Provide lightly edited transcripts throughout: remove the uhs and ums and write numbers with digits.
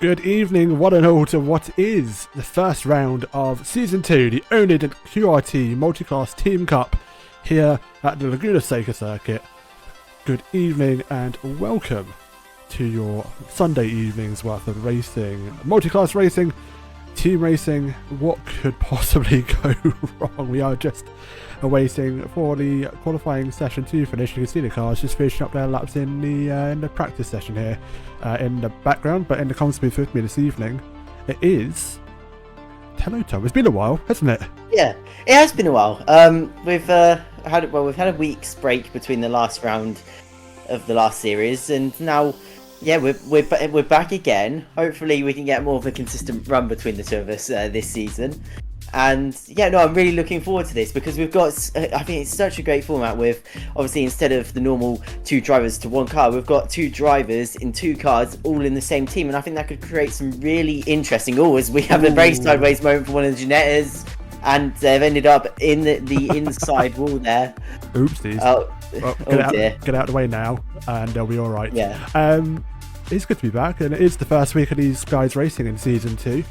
Good evening, one and all, to what is the first round of Season 2, the oNiD X QRT Multiclass Team Cup here at the Laguna Seca circuit. Good evening and welcome to your Sunday evening's worth of racing. Multiclass racing, team racing, what could possibly go wrong? We are just awaiting for the qualifying session to finish. You can see the cars just finishing up their laps in the practice session here in the background, but in the comms booth with me this evening, it is hello Tom. It's been a while, hasn't it? Yeah, it has been a while. We've had a week's break between the last round of the last series, and now, yeah, we're back again. Hopefully, we can get more of a consistent run between the two of us this season. And yeah, no, I'm really looking forward to this because we've got, I think it's such a great format with, obviously, instead of the normal 2 drivers to 1 car, we've got 2 drivers in 2 cars all in the same team. And I think that could create some really interesting, as we have a very sideways moment for one of the Ginettas, and they've ended up in the inside wall there. Oopsies. Get out of the way now and they'll be all right. Yeah. It's good to be back, and it is the first week of these guys racing in Season 2.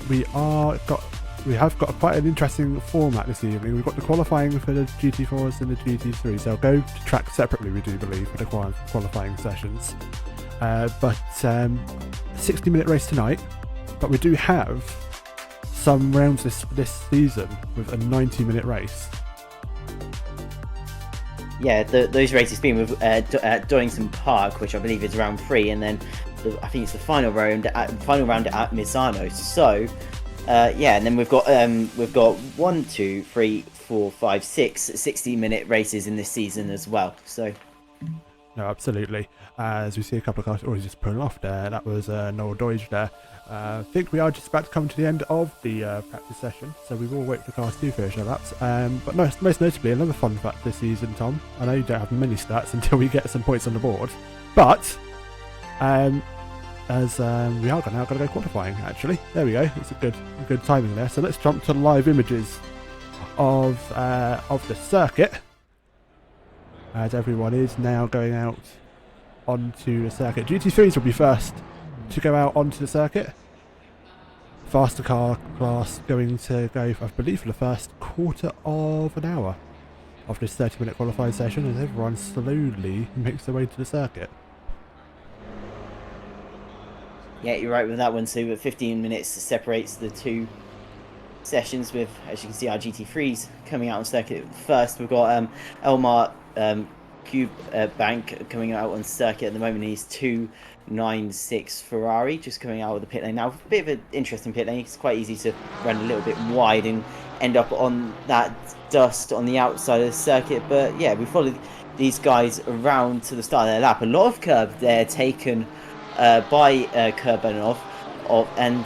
We have got quite an interesting format this evening. We've got the qualifying for the GT4s and the GT3s. They'll go to track separately, we do believe, for the qualifying sessions. But 60-minute race tonight. But we do have some rounds this season with a 90-minute race. Yeah, those races being with Donington Park, which I believe is round 3, and then I think it's the final round at Misano. So, yeah, and then we've got 1, 2, 3, 4, 5, 6 60-minute races in this season as well. So, no, absolutely. As we see a couple of cars already just pulling off there. That was Noel Deutsch there. I think we are just about to come to the end of the practice session, so we will wait for cars to finish their laps. But most notably, another fun fact this season, Tom. I know you don't have many stats until we get some points on the board, but as we are now going to go qualifying. Actually, there we go. It's a good timing there. So let's jump to live images of the circuit, as everyone is now going out onto the circuit. GT3s will be first to go out onto the circuit. Faster car class going to go, I believe, for the first quarter of an hour of this 30-minute qualifying session, as everyone slowly makes their way to the circuit. yeah, you're right with that one. So 15 minutes separates the two sessions, with, as you can see, our GT3s coming out on circuit first. We've got Elmar Cube Bank coming out on circuit at the moment. He's 296 Ferrari, just coming out of the pit lane now. A bit of an interesting pit lane. It's quite easy to run a little bit wide and end up on that dust on the outside of the circuit. But yeah, we followed these guys around to the start of their lap. A lot of curb there taken by Kurbanov, and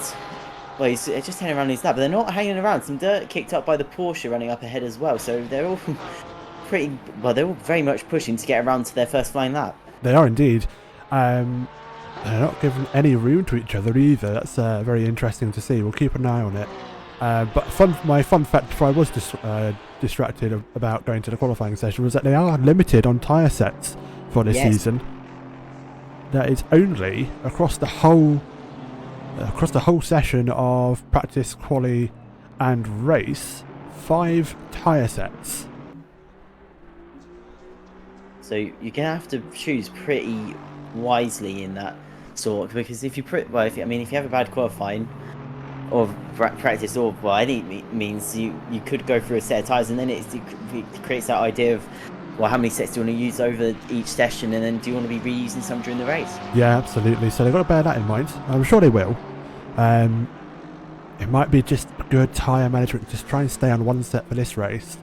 well, he's just hanging around his lap, but they're not hanging around. Some dirt kicked up by the Porsche running up ahead as well. So they're all pretty well. They're all very much pushing to get around to their first flying lap. They are indeed. They're not giving any room to each other either. That's very interesting to see. We'll keep an eye on it. But my fun fact before I was distracted about going to the qualifying session was that they are limited on tyre sets for this season. That is only across the whole session of practice, quali, and race, 5 tyre sets. So you're gonna have to choose pretty wisely in that sort, because if you if you have a bad qualifying or practice, or any means, you could go through a set of tyres, and then it creates that idea of, well, how many sets do you want to use over each session, and then do you want to be reusing some during the race? Yeah, absolutely. So they've got to bear that in mind. I'm sure they will. It might be just good tyre management, just try and stay on one set for this race.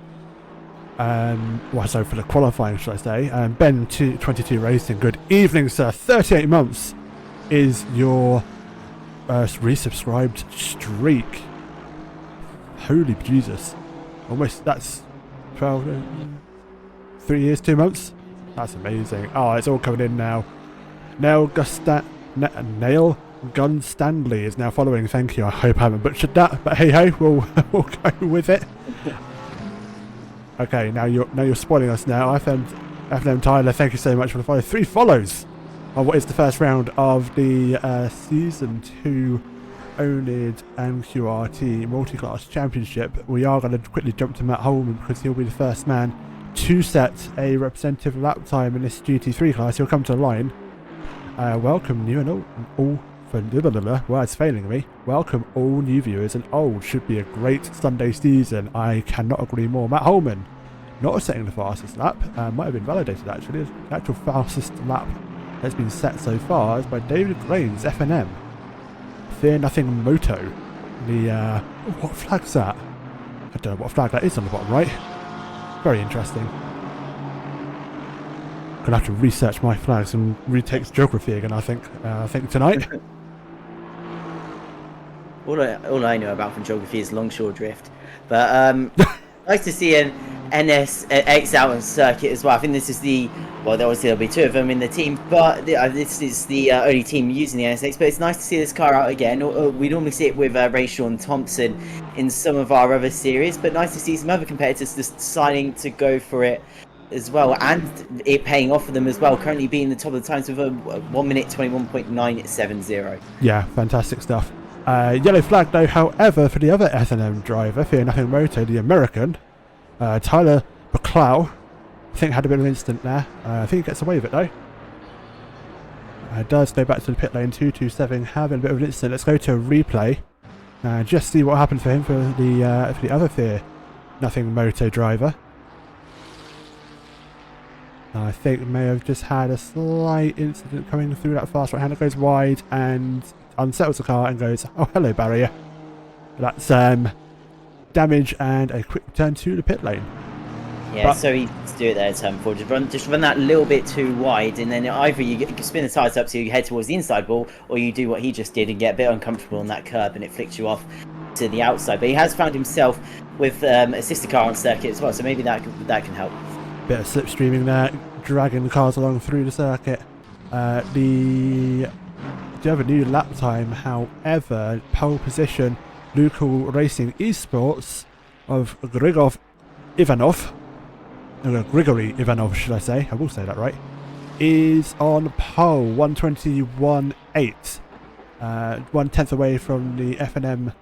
So for the qualifying, should I say. Ben 22 Racing, good evening, sir. 38 months is your resubscribed streak. Holy Jesus. Almost, that's 12... 3 years, 2 months. That's amazing. Oh, it's all coming in now. Nail Gun Stanley is now following. Thank you. I hope I haven't butchered that, but hey ho, we'll go with it. Okay, now you're spoiling us now. FNM Tyler, thank you so much for the follow. 3 follows on what is the first round of the season 2 oNiD and QRT Multi-Class Championship. We are going to quickly jump to Matt Holman because he'll be the first man to set a representative lap time in this GT3 class. He'll come to the line. Welcome new and all for words failing me. Welcome all new viewers and old. Should be a great Sunday season. I cannot agree more. Matt Holman, not setting the fastest lap. Might have been validated actually. The actual fastest lap has been set so far is by David Grains, FNM. Fear Nothing Moto. The what flag's that? I don't know what flag that is on the bottom right. Very interesting. Gonna have to research my flags and retake geography again. I think tonight. All I know about from geography is longshore drift, but nice to see an NSX out on circuit as well. I think this is obviously there'll be 2 of them in the team, but this is the only team using the NSX. But it's nice to see this car out again. We normally see it with Ray Sean Thompson in some of our other series, but nice to see some other competitors deciding to go for it as well, and it paying off for them as well. Currently being the top of the times with a 1 minute 21.970. Yeah, fantastic stuff. Yellow flag though, however, for the other S&M driver, Fear Nothing Moto, the American, Tyler McLeod, I think had a bit of an incident there. I think he gets away with it though. Does go back to the pit lane. 227 having a bit of an incident. Let's go to a replay Just see what happened for him for the other Fear Nothing Moto driver. I think may have just had a slight incident coming through that fast right hander, goes wide and unsettles the car and goes, oh hello barrier. That's damage and a quick return to the pit lane. Yeah, so he to do it there at turn 4. Just run that little bit too wide, and then either you spin the tyres up so you head towards the inside wall, or you do what he just did and get a bit uncomfortable on that curb and it flicks you off to the outside. But he has found himself with a sister car on circuit as well, so maybe that can help. Bit of slipstreaming there, dragging the cars along through the circuit. Do have a new lap time, however, pole position, local racing esports of Grigory Ivanov, should I say? I will say that right. Is on pole, 121.8. 1/10 away from the F&M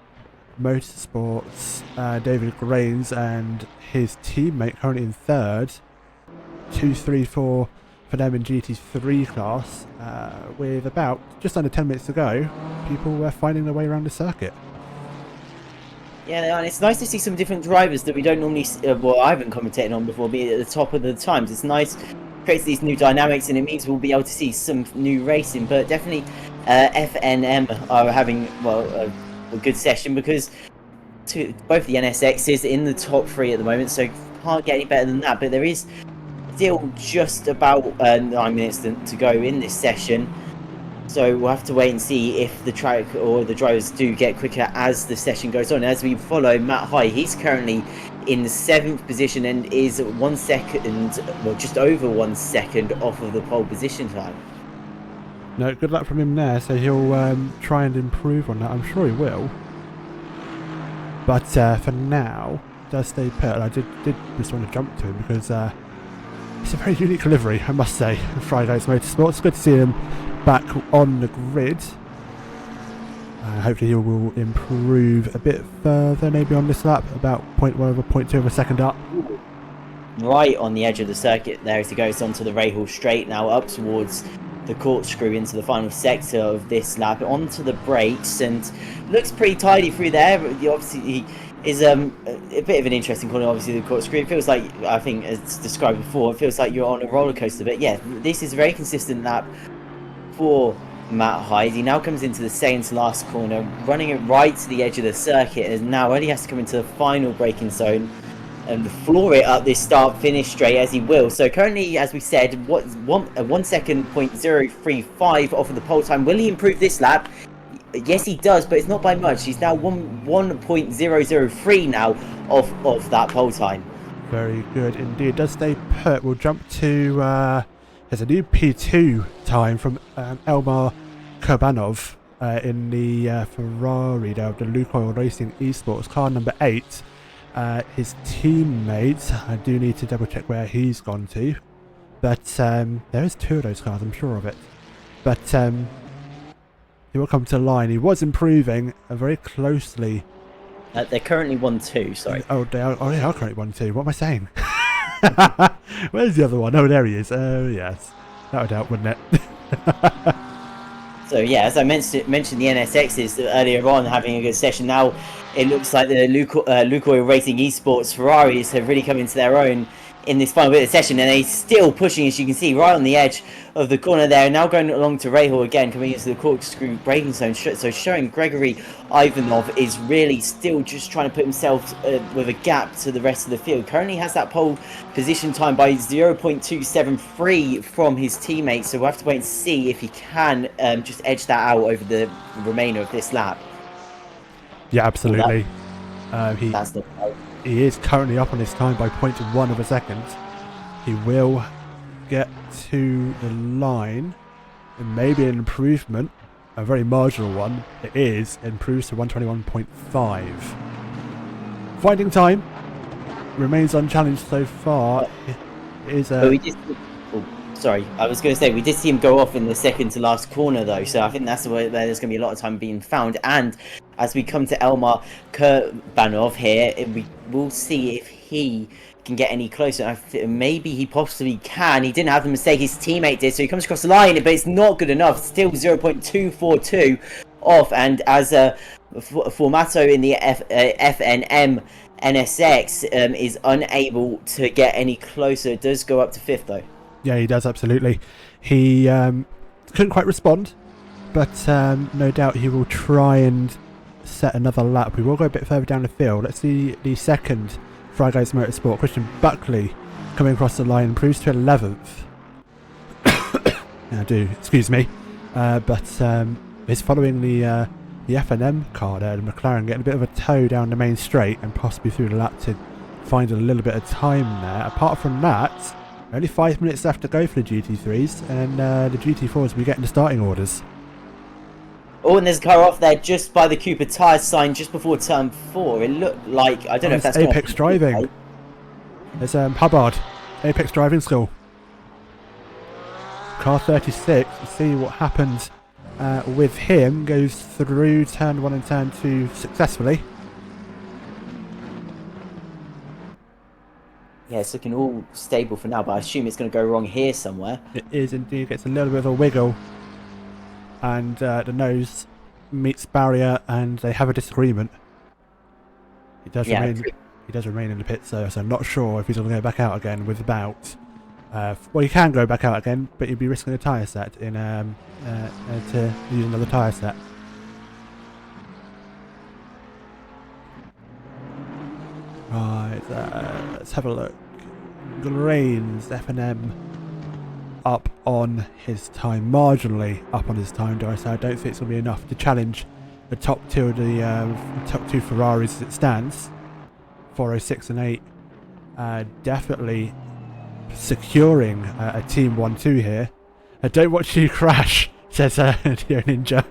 Motorsports, David Grains, and his teammate currently in third. 2-3-4 for them in GT3 class. With about just under 10 minutes to go, people were finding their way around the circuit. Yeah, and it's nice to see some different drivers that we don't normally well, I haven't commentated on before, be at the top of the times. It's nice, creates these new dynamics, and it means we'll be able to see some new racing. But definitely FNM are having, well, a good session, because both the NSXs in the top 3 at the moment, so can't get any better than that. But there is still just about 9 minutes to go in this session. So we'll have to wait and see if the track or the drivers do get quicker as the session goes on. As we follow Matt High, he's currently in the 7th position and is 1 second, well, just over 1 second off of the pole position time. No, good luck from him there. So he'll try and improve on that. I'm sure he will. But for now, does stay put. I did just want to jump to him because it's a very unique livery, I must say. Friday's Motorsports. Good to see him back on the grid. Hopefully he will improve a bit further, maybe on this lap, about 0.2 of a second up. Right on the edge of the circuit there as he goes onto the Rahal straight now, up towards the corkscrew into the final sector of this lap, onto the brakes, and looks pretty tidy through there. Obviously he is a bit of an interesting corner, obviously the corkscrew. It feels like, I think as described before, it feels like you're on a roller coaster. But yeah, this is a very consistent lap for Matt Hyde. He now comes into the second to last corner, running it right to the edge of the circuit, and now only has to come into the final braking zone and floor it up this start finish straight as he will. So currently, as we said, 1 second 0.035 off of the pole time. Will he improve this lap? Yes, he does, but it's not by much. He's now 1.003 now off that pole time. Very good indeed. Does stay put. We'll jump to there's a new P2 time from Elmar Kurbanov in the Ferrari, the Lukoil Racing Esports, car number 8. His teammate, I do need to double check where he's gone to, but there is 2 of those cars, I'm sure of it. But he will come to line. He was improving very closely. They're currently 1-2, sorry. Oh, they are currently 1-2. What am I saying? Where's the other one? Oh, there he is. Oh, yes. That would help, wouldn't it? So, yeah, as I mentioned the NSXs earlier on having a good session. Now, it looks like the Lukoil Racing Esports Ferraris have really come into their own in this final bit of the session, and they're still pushing, as you can see, right on the edge of the corner there. Now going along to Rahal again, coming into the corkscrew braking zone. So showing Gregory Ivanov is really still just trying to put himself with a gap to the rest of the field. Currently has that pole position time by 0.273 from his teammates. So we'll have to wait and see if he can just edge that out over the remainder of this lap. Yeah, absolutely. That's the He is currently up on his time by 0.1 of a second. He will get to the line. It may be an improvement, a very marginal one. It is improves to 121.5. Finding time remains unchallenged so far. It is sorry, I was going to say, we did see him go off in the second to last corner though, so I think that's where there's going to be a lot of time being found. And as we come to Elmar Kurbanov here, we will see if he can get any closer. Maybe he possibly can. He didn't have the mistake his teammate did, so he comes across the line, but it's not good enough. Still 0.242 off, and as Formato in the FNM NSX is unable to get any closer. It does go up to 5th though. Yeah, he does, absolutely. He couldn't quite respond, but no doubt he will try and set another lap. We will go a bit further down the field. Let's see the second Fry Guys Motorsport. Christian Buckley coming across the line, improves to 11th. Excuse me. But is following the FNM car there, the McLaren, getting a bit of a tow down the main straight and possibly through the lap to find a little bit of time there. Apart from that, only 5 minutes left to go for the GT3s, and the GT4s will be getting the starting orders. Oh, and there's a car off there just by the Cooper tyre sign just before turn 4. It looked like, I don't know if that's Apex Driving. There's Hubbard, Apex Driving School. Car 36, let's see what happens with him. Goes through turn 1 and turn 2 successfully. Yeah, it's looking all stable for now, but I assume it's going to go wrong here somewhere. It is indeed. Gets a little bit of a wiggle, and the nose meets barrier, and they have a disagreement. He does remain in the pit, so I'm not sure if he's going to go back out again without. Well, he can go back out again, but he'd be risking a tyre set to use another tyre set. Right, let's have a look. Grains, F&M up on his time, marginally up on his time, dare I say. I don't think it's going to be enough to challenge the top two of the top two Ferraris as it stands. 406 and 8, definitely securing a Team 1-2 here. Don't watch you crash, says Neo Ninja.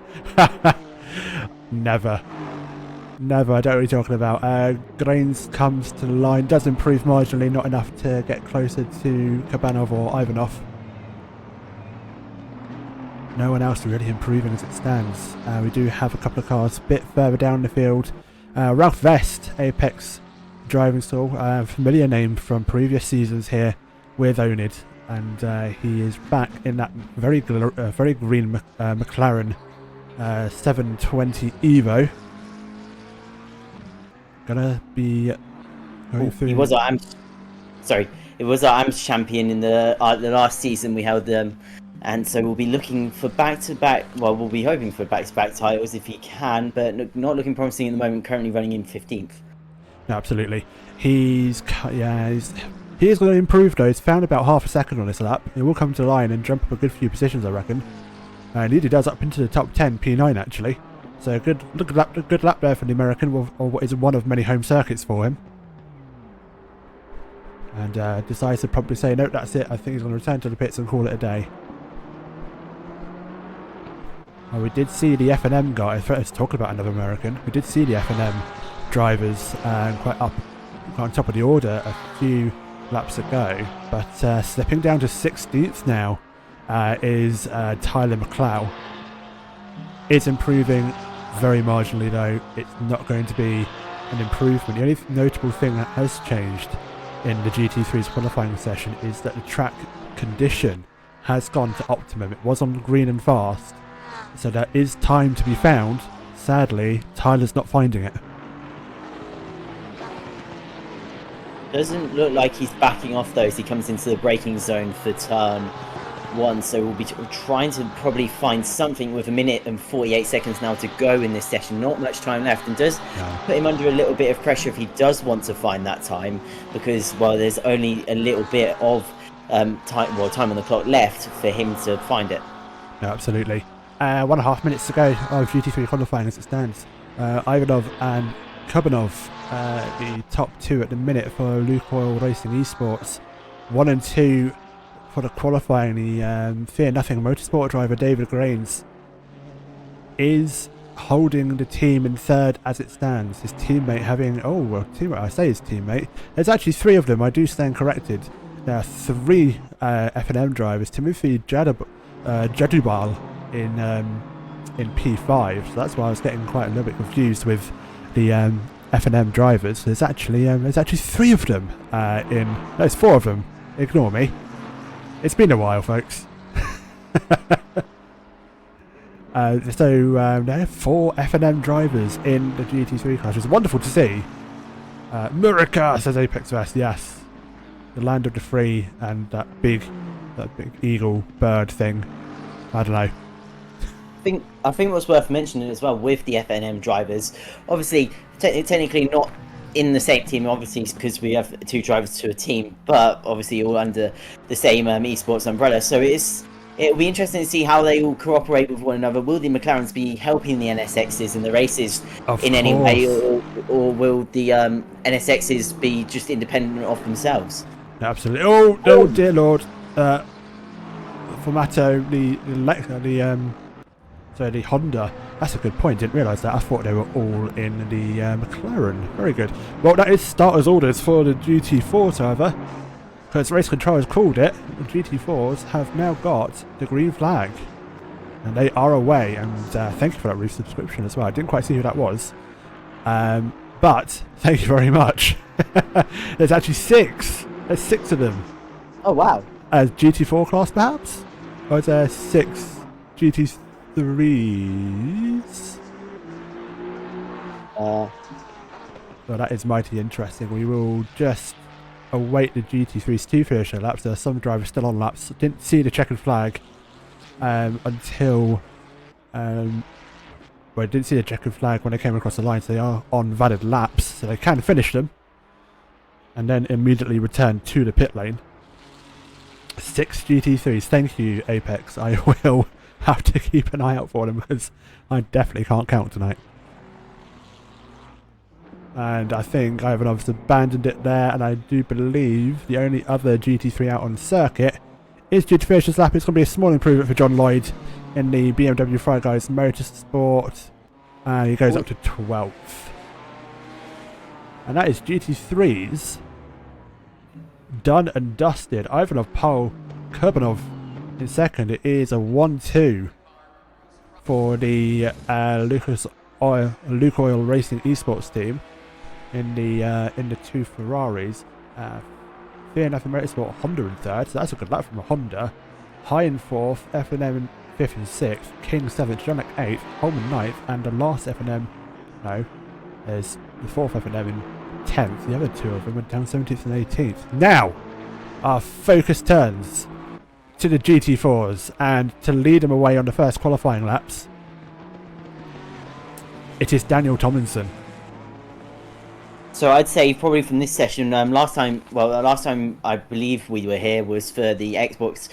Never, I don't know what you're talking about. Grains comes to the line, does improve marginally, not enough to get closer to Kabanov or Ivanov. No one else really improving as it stands. We do have a couple of cars a bit further down the field. Ralph Vest, Apex Driving School, familiar name from previous seasons here with oNiD, and he is back in that very green McLaren 720 Evo. Gonna be going through. It was our AMS champion in the last season we held them, and so we'll be looking for back-to-back. Well, we'll be hoping for back-to-back titles if he can, but not looking promising at the moment. Currently running in 15th. No, absolutely. He is going to improve though. He's found about half a second on this lap. He will come to the line and jump up a good few positions, I reckon. And he does up into the top 10 P9 actually. So a good lap there for the American, or what is one of many home circuits for him. And decides to probably say, no, that's it. I think he's going to return to the pits and call it a day. Well, we did see the F&M guy. Let's talk about another American. We did see the F&M drivers quite on top of the order a few laps ago, but slipping down to 16th now is Tyler McLeod. It's improving very marginally though. It's not going to be an improvement. The only notable thing that has changed in the GT3's qualifying session is that the track condition has gone to optimum. It was on green and fast, so there is time to be found. Sadly, Tyler's not finding it. Doesn't look like he's backing off though as he comes into the braking zone for turn 1, so we'll be trying to probably find something with 1 minute and 48 seconds now to go in this session. Not much time left, and does put him under a little bit of pressure if he does want to find that time, because there's only a little bit of time on the clock left for him to find it. No, absolutely. 1.5 minutes to go of GT3 qualifying as it stands. Ivanov and Kubanov, the top two at the minute for Lukoil Racing Esports. 1 and 2 for the qualifying. The Fear Nothing Motorsport driver David Grains is holding the team in third as it stands. His teammate I say his teammate. There's actually 3 of them. I do stand corrected. There are 3 F&M drivers. Timothy Jadubal in P5. So that's why I was getting quite a little bit confused with the F&M drivers. There's actually 3 of them. There's 4 of them. Ignore me. It's been a while, folks. There are 4 F&M drivers in the GT3 class, which is wonderful to see. Murica, says Apex West, yes. The land of the free and that big eagle bird thing. I don't know. I think what's worth mentioning as well with the FNM drivers, obviously technically not in the same team, obviously because we have 2 drivers to a team, but obviously all under the same esports umbrella. So it'll be interesting to see how they all cooperate with one another. Will the McLarens be helping the NSXs in the races any way, or will the NSXs be just independent of themselves? Absolutely. Oh dear Lord. Formato, the Honda. That's a good point. Didn't realise that. I thought they were all in the McLaren. Very good. Well, that is starters orders for the GT4s, however. Because race control has called it, the GT4s have now got the green flag. And they are away. And thank you for that resubscription as well. I didn't quite see who that was. But thank you very much. There's actually 6. There's 6 of them. Oh, wow. As GT4 class, perhaps? Or is there 6 GT3s? Well, that is mighty interesting. We will just await the GT3's 2 finisher laps. There are some drivers still on laps. Didn't see the checkered flag until... well, I didn't see the checkered flag when they came across the line, so they are on valid laps, so they can finish them. And then immediately return to the pit lane. 6 GT3s. Thank you, Apex. I will have to keep an eye out for them because I definitely can't count tonight. And I think Ivanov's abandoned it there, and I do believe the only other GT3 out on circuit is due to finish this lap. It's going to be a small improvement for John Lloyd in the BMW Fry Guys Motorsport. And he goes up to 12th. And that is GT3's done and dusted. Ivanov, pole, Kurbanov in second. It is a 1-2 for the Lukoil Racing Esports team in the 2 Ferraris. F1 Motorsport, Honda in third, so that's a good lap from a Honda. High in fourth, F&M in 5th and 6th, King 7th, Jonek 8th, Holman 9th, and the last F&M, no, there's the 4th F&M in 10th. The other 2 of them went down 17th and 18th. Now, our focus turns to the GT4s, and to lead them away on the first qualifying laps, it is Daniel Tomlinson. So I'd say probably from this session, last time I believe we were here was for the Xbox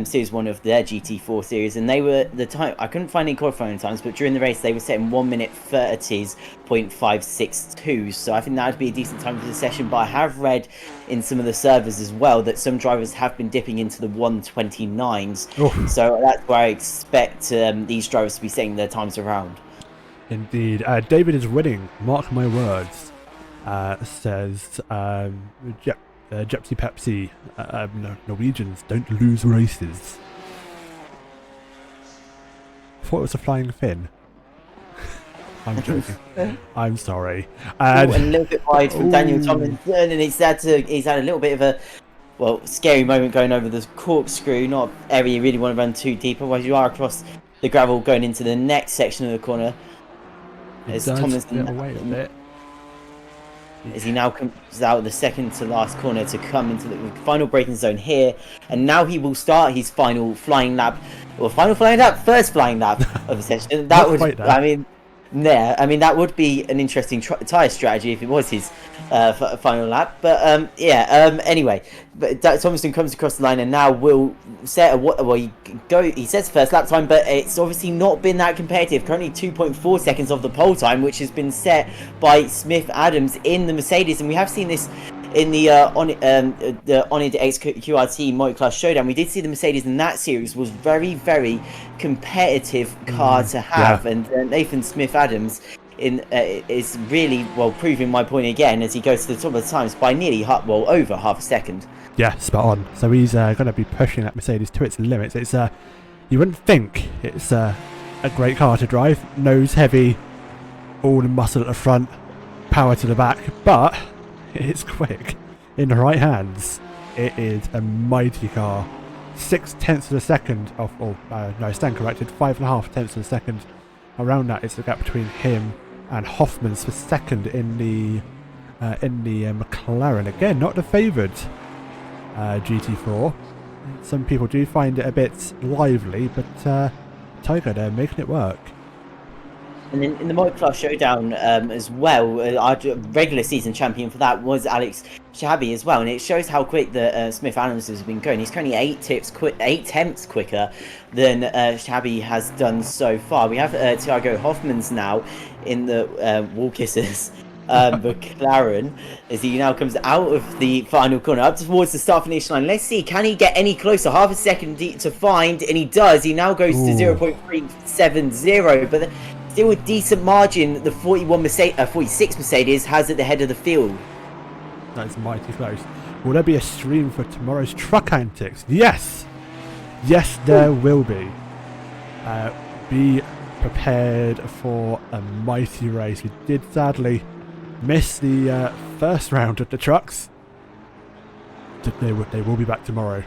Series 1 of their GT4 series, and they were the time I couldn't find any qualifying times, but during the race they were setting 1:30.562. So I think that would be a decent time for the session. But I have read in some of the servers as well that some drivers have been dipping into the 1:29s. So that's where I expect these drivers to be setting their times around. Indeed, David is winning. Mark my words. Says Gypsy Pepsi, Norwegians don't lose races. I thought it was a flying fin. I'm joking. I'm sorry. A little bit wide from Daniel Tomlinson, and he's had a little bit of a scary moment going over the corkscrew. Not an area you really want to run too deep, otherwise you are across the gravel going into the next section of the corner. As Tomlinson away a bit. As he now comes out of the second to last corner to come into the final braking zone here, and now he will start his final flying lap, first flying lap of the session. That would, that would be an interesting tyre strategy if it was his final lap. But anyway, but Tomlinson comes across the line and now will set he sets first lap time, but it's obviously not been that competitive. Currently 2.4 seconds of the pole time, which has been set by Smith Adams in the Mercedes, and we have seen this in the oNiD X QRT multi-class showdown. We did see the Mercedes in that series was very, very competitive car to have, and Nathan Smith Adams is really proving my point again as he goes to the top of the times by nearly over half a second. Yeah, spot on. So he's going to be pushing that Mercedes to its limits. It's you wouldn't think it's a great car to drive, nose heavy, all the muscle at the front, power to the back, but it's quick in the right hands. It is a mighty car. 0.6 of a second off, or no, I stand corrected, 5.5 of a second. Around that is the gap between him and Hoffman's for second in the McLaren. Again, not the favoured GT4. Some people do find it a bit lively, but Tiger, they're making it work. And then in the multi-class showdown as well, our regular season champion for that was Alex Shahabi as well, and it shows how quick that Smith Adams has been going. He's currently 8 tenths quicker than Shahabi has done so far. We have Thiago Hoffmans now in the wall kissers. McLaren, as he now comes out of the final corner up towards the start finish line. Let's see, can he get any closer? Half a second to find, and he does. He now goes to 0.370, but still a decent margin. The 46 Mercedes has at the head of the field. That's mighty close. Will there be a stream for tomorrow's truck antics? Yes, yes, there will be. Be prepared for a mighty race. We did sadly miss the first round of the trucks. They will be back tomorrow.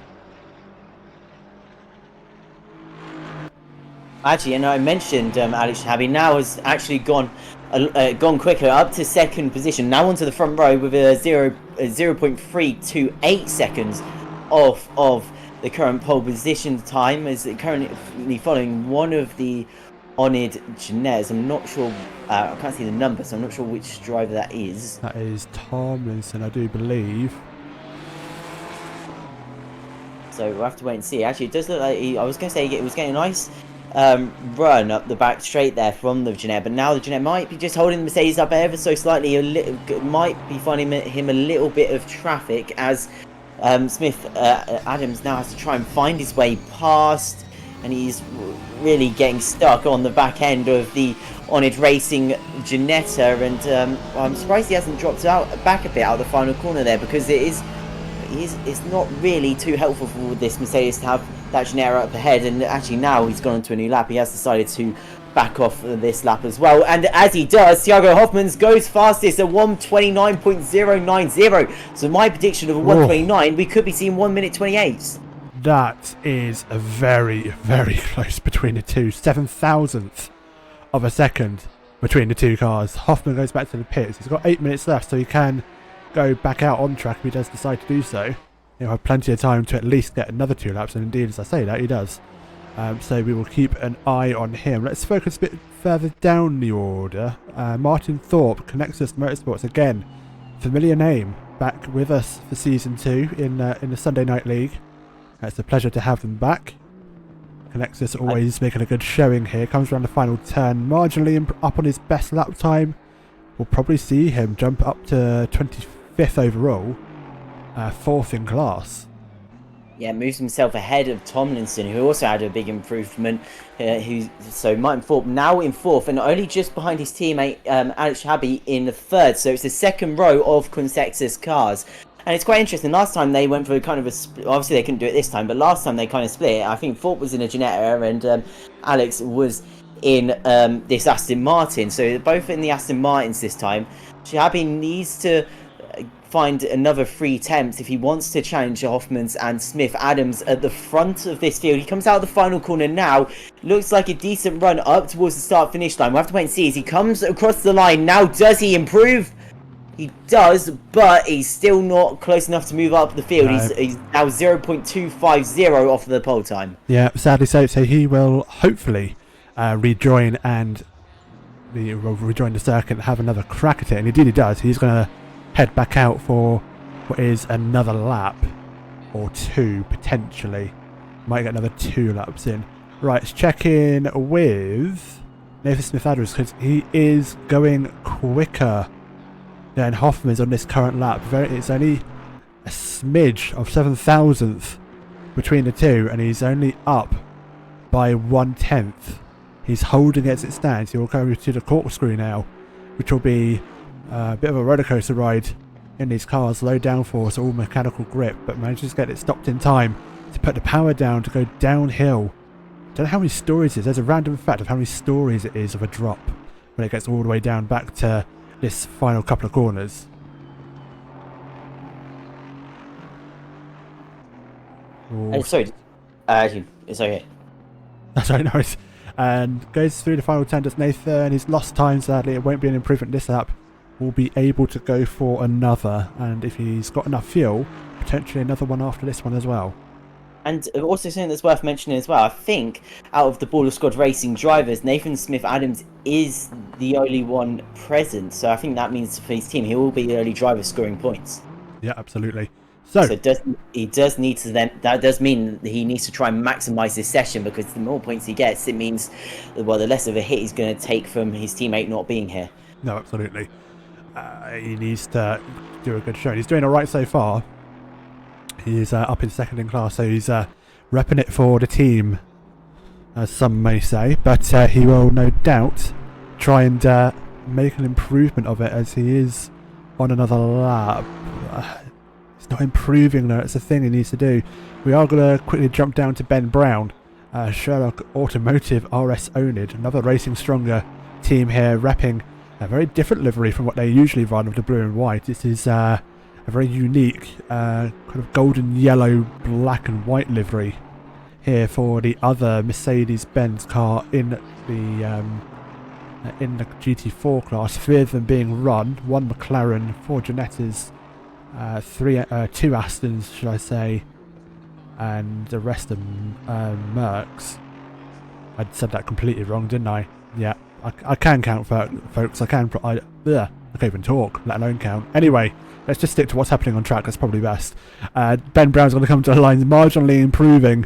Actually, and I mentioned Alex Shahabi now has actually gone quicker up to second position. Now onto the front row with a 0.328 seconds off of the current pole position time, as currently following one of the oNiD Jeanets. I'm not sure, I can't see the number, so I'm not sure which driver that is. That is Tomlinson, I do believe. So we'll have to wait and see. Actually, it does look like I was going to say it was getting a nice run up the back straight there from the Jeanette, but now the Jeanette might be just holding the Mercedes up ever so slightly. Might be finding him a little bit of traffic as Smith Adams now has to try and find his way past, and he's really getting stuck on the back end of the oNiD Racing Ginetta, and I'm surprised he hasn't dropped back a bit out of the final corner there, because it's not really too helpful for this Mercedes to have that Ginetta up ahead. And actually now he's gone into a new lap. He has decided to back off this lap as well, and as he does, Thiago Hoffmans goes fastest at 1:29.090. So my prediction of a 1:29, we could be seeing 1:28. That is a very, very close between the two. 7,000th of a second between the two cars. Hoffman goes back to the pits. He's got 8 minutes left, so he can go back out on track if he does decide to do so. He'll have plenty of time to at least get another 2 laps, and indeed, as I say that, he does. So we will keep an eye on him. Let's focus a bit further down the order. Martin Thorpe, Connexus Motorsports, again, familiar name, back with us for Season 2 in the Sunday Night League. It's a pleasure to have them back. Connexus always making a good showing here. Comes around the final turn, marginally up on his best lap time. We'll probably see him jump up to 25th overall, 4th in class. Yeah, moves himself ahead of Tomlinson, who also had a big improvement. So Martin Thorpe now in 4th, and only just behind his teammate Alex Shahabi in the 3rd. So it's the second row of Connexus cars. And it's quite interesting. Last time they went for kind of a split. Obviously they couldn't do it this time, but last time they kind of split. I think Thorpe was in a Ginetta and Alex was in this Aston Martin. So they're both in the Aston Martins this time. Shahabi needs to find another 3 attempts if he wants to challenge Hoffmans and Smith Adams at the front of this field. He comes out of the final corner now. Looks like a decent run up towards the start finish line. We'll have to wait and see as he comes across the line. Now does he improve? He does, but he's still not close enough to move up the field. No. He's now 0.250 off the pole time. Yeah, sadly so he will hopefully rejoin the circuit and have another crack at it. And indeed he does. He's going to head back out for what is another lap or 2 potentially. Might get another 2 laps in. Right, let's check in with Nathan Smith Adams, because he is going quicker than Hoffman's on this current lap. It's only a smidge of 7,000th between the two, and he's only up by 1/10. He's holding as it stands. He will go to the corkscrew now, which will be a bit of a rollercoaster ride in these cars. Low downforce, all mechanical grip, but manages to get it stopped in time to put the power down to go downhill. Don't know how many stories it is. There's a random fact of how many stories it is of a drop when it gets all the way down back to this final couple of corners. Sorry, It's okay. That's very nice. And goes through the final 10, does Nathan. He's lost time, sadly. It won't be an improvement this lap. Will be able to go for another. And if he's got enough fuel, potentially another one after this one as well. And also something that's worth mentioning as well, I think out of the Baller Squad Racing drivers, Nathan Smith-Adams is the only one present. So I think that means for his team, he will be the only driver scoring points. Yeah, absolutely. So he does need to then, that does mean that he needs to try and maximise this session, because the more points he gets, it means, well, the less of a hit he's going to take from his teammate not being here. No, absolutely. He needs to do a good show. He's doing all right so far. He's up in second in class, so he's repping it for the team, as some may say. But he will no doubt try and make an improvement of it, as he is on another lap. It's not improving though, it's a thing he needs to do. We are going to quickly jump down to Ben Brown, Sherlock Automotive RS oNiD, another Racing Stronger team here, repping a very different livery from what they usually run with the blue and white. This is a very unique kind of golden yellow, black and white livery here for the other Mercedes-Benz car in the GT4 class. 3 of them being run, 1 McLaren, 4 Ginettas, 2 Astons, should I say, and the rest of Mercs. I said that completely wrong, didn't I? Yeah, I can count, folks. I can't even talk, let alone count. Anyway, let's just stick to what's happening on track. That's probably best. Ben Brown's going to come to the lines, marginally improving.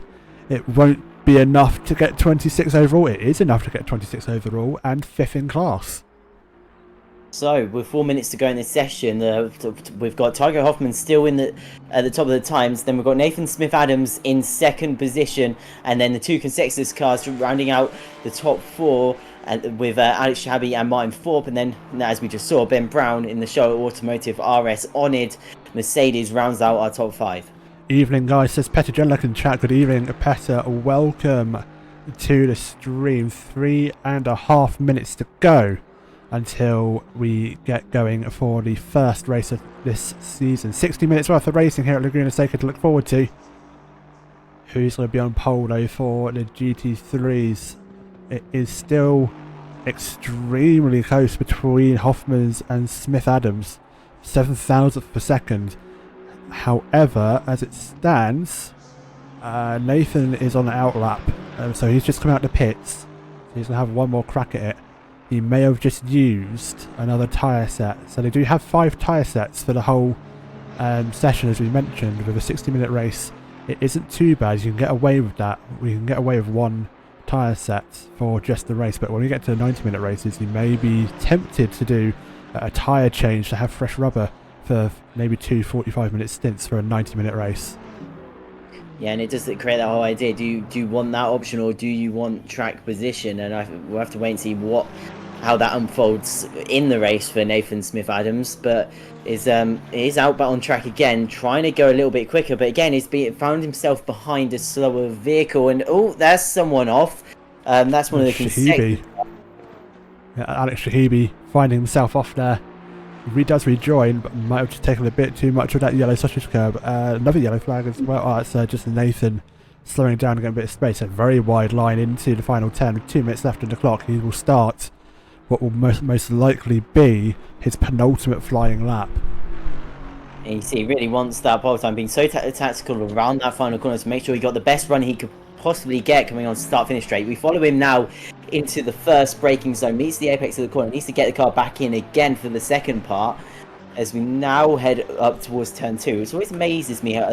It won't be enough to get 26 overall. It is enough to get 26 overall and 5th in class. So, with 4 minutes to go in this session, we've got Tiger Hoffman still at the top of the times. Then we've got Nathan Smith-Adams in second position, and then the 2 consecutive cars rounding out the top 4, and with Alex Shahabi and Martin Thorpe. And then, as we just saw, Ben Brown in the Sherlock Automotive RS oNiD Mercedes rounds out our top 5. Evening, guys, says Petter Jenlock in chat. Good evening, Petter. Welcome to the stream. 3.5 minutes to go until we get going for the first race of this season. 60 minutes worth of racing here at Laguna Seca to look forward to. Who's going to be on pole though for the GT3s? It is still extremely close between Hoffman's and Smith-Adams. 7,000th per second. However, as it stands, Nathan is on the outlap, so he's just come out the pits. So he's going to have one more crack at it. He may have just used another tyre set. So they do have 5 tyre sets for the whole session, as we mentioned, with a 60-minute race. It isn't too bad. You can get away with that. We can get away with 1 tyre set for just the race. But when we get to the 90-minute races, you may be tempted to do a tyre change to have fresh rubber for maybe 2 45-minute stints for a 90-minute race. Yeah, and it does create that whole idea. Do you want that option, or do you want track position? And we'll have to wait and see how that unfolds in the race for Nathan Smith-Adams. But it is out back on track again, trying to go a little bit quicker. But again, he's found himself behind a slower vehicle, and oh, there's someone off. That's one of the consecutive. Yeah, Alex Shahabi finding himself off there. He does rejoin, but might have just taken a bit too much of that yellow sausage curb. Another yellow flag as well. Oh, it's just Nathan slowing down and getting a bit of space. A very wide line into the final 10 with 2 minutes left on the clock. He will start what will most likely be his penultimate flying lap. And you see, he really wants that pole time, being so tactical around that final corner to make sure he got the best run he could possibly get coming on start-finish straight. We follow him now into the first braking zone, meets the apex of the corner, needs to get the car back in again for the second part, as we now head up towards turn 2. It always amazes me how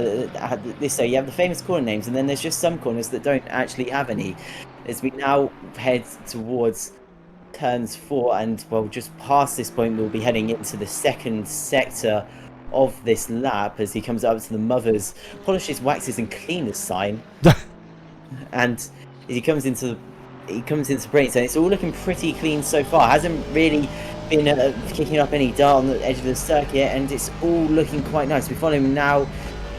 so you have the famous corner names, and then there's just some corners that don't actually have any. As we now head towards turns 4, and well, just past this point, we'll be heading into the second sector of this lap, as he comes up to the Mothers, polishes, waxes and cleaners sign. And as he comes into braking zone, it's all looking pretty clean so far. Hasn't really been kicking up any dart on the edge of the circuit, and it's all looking quite nice. We follow him now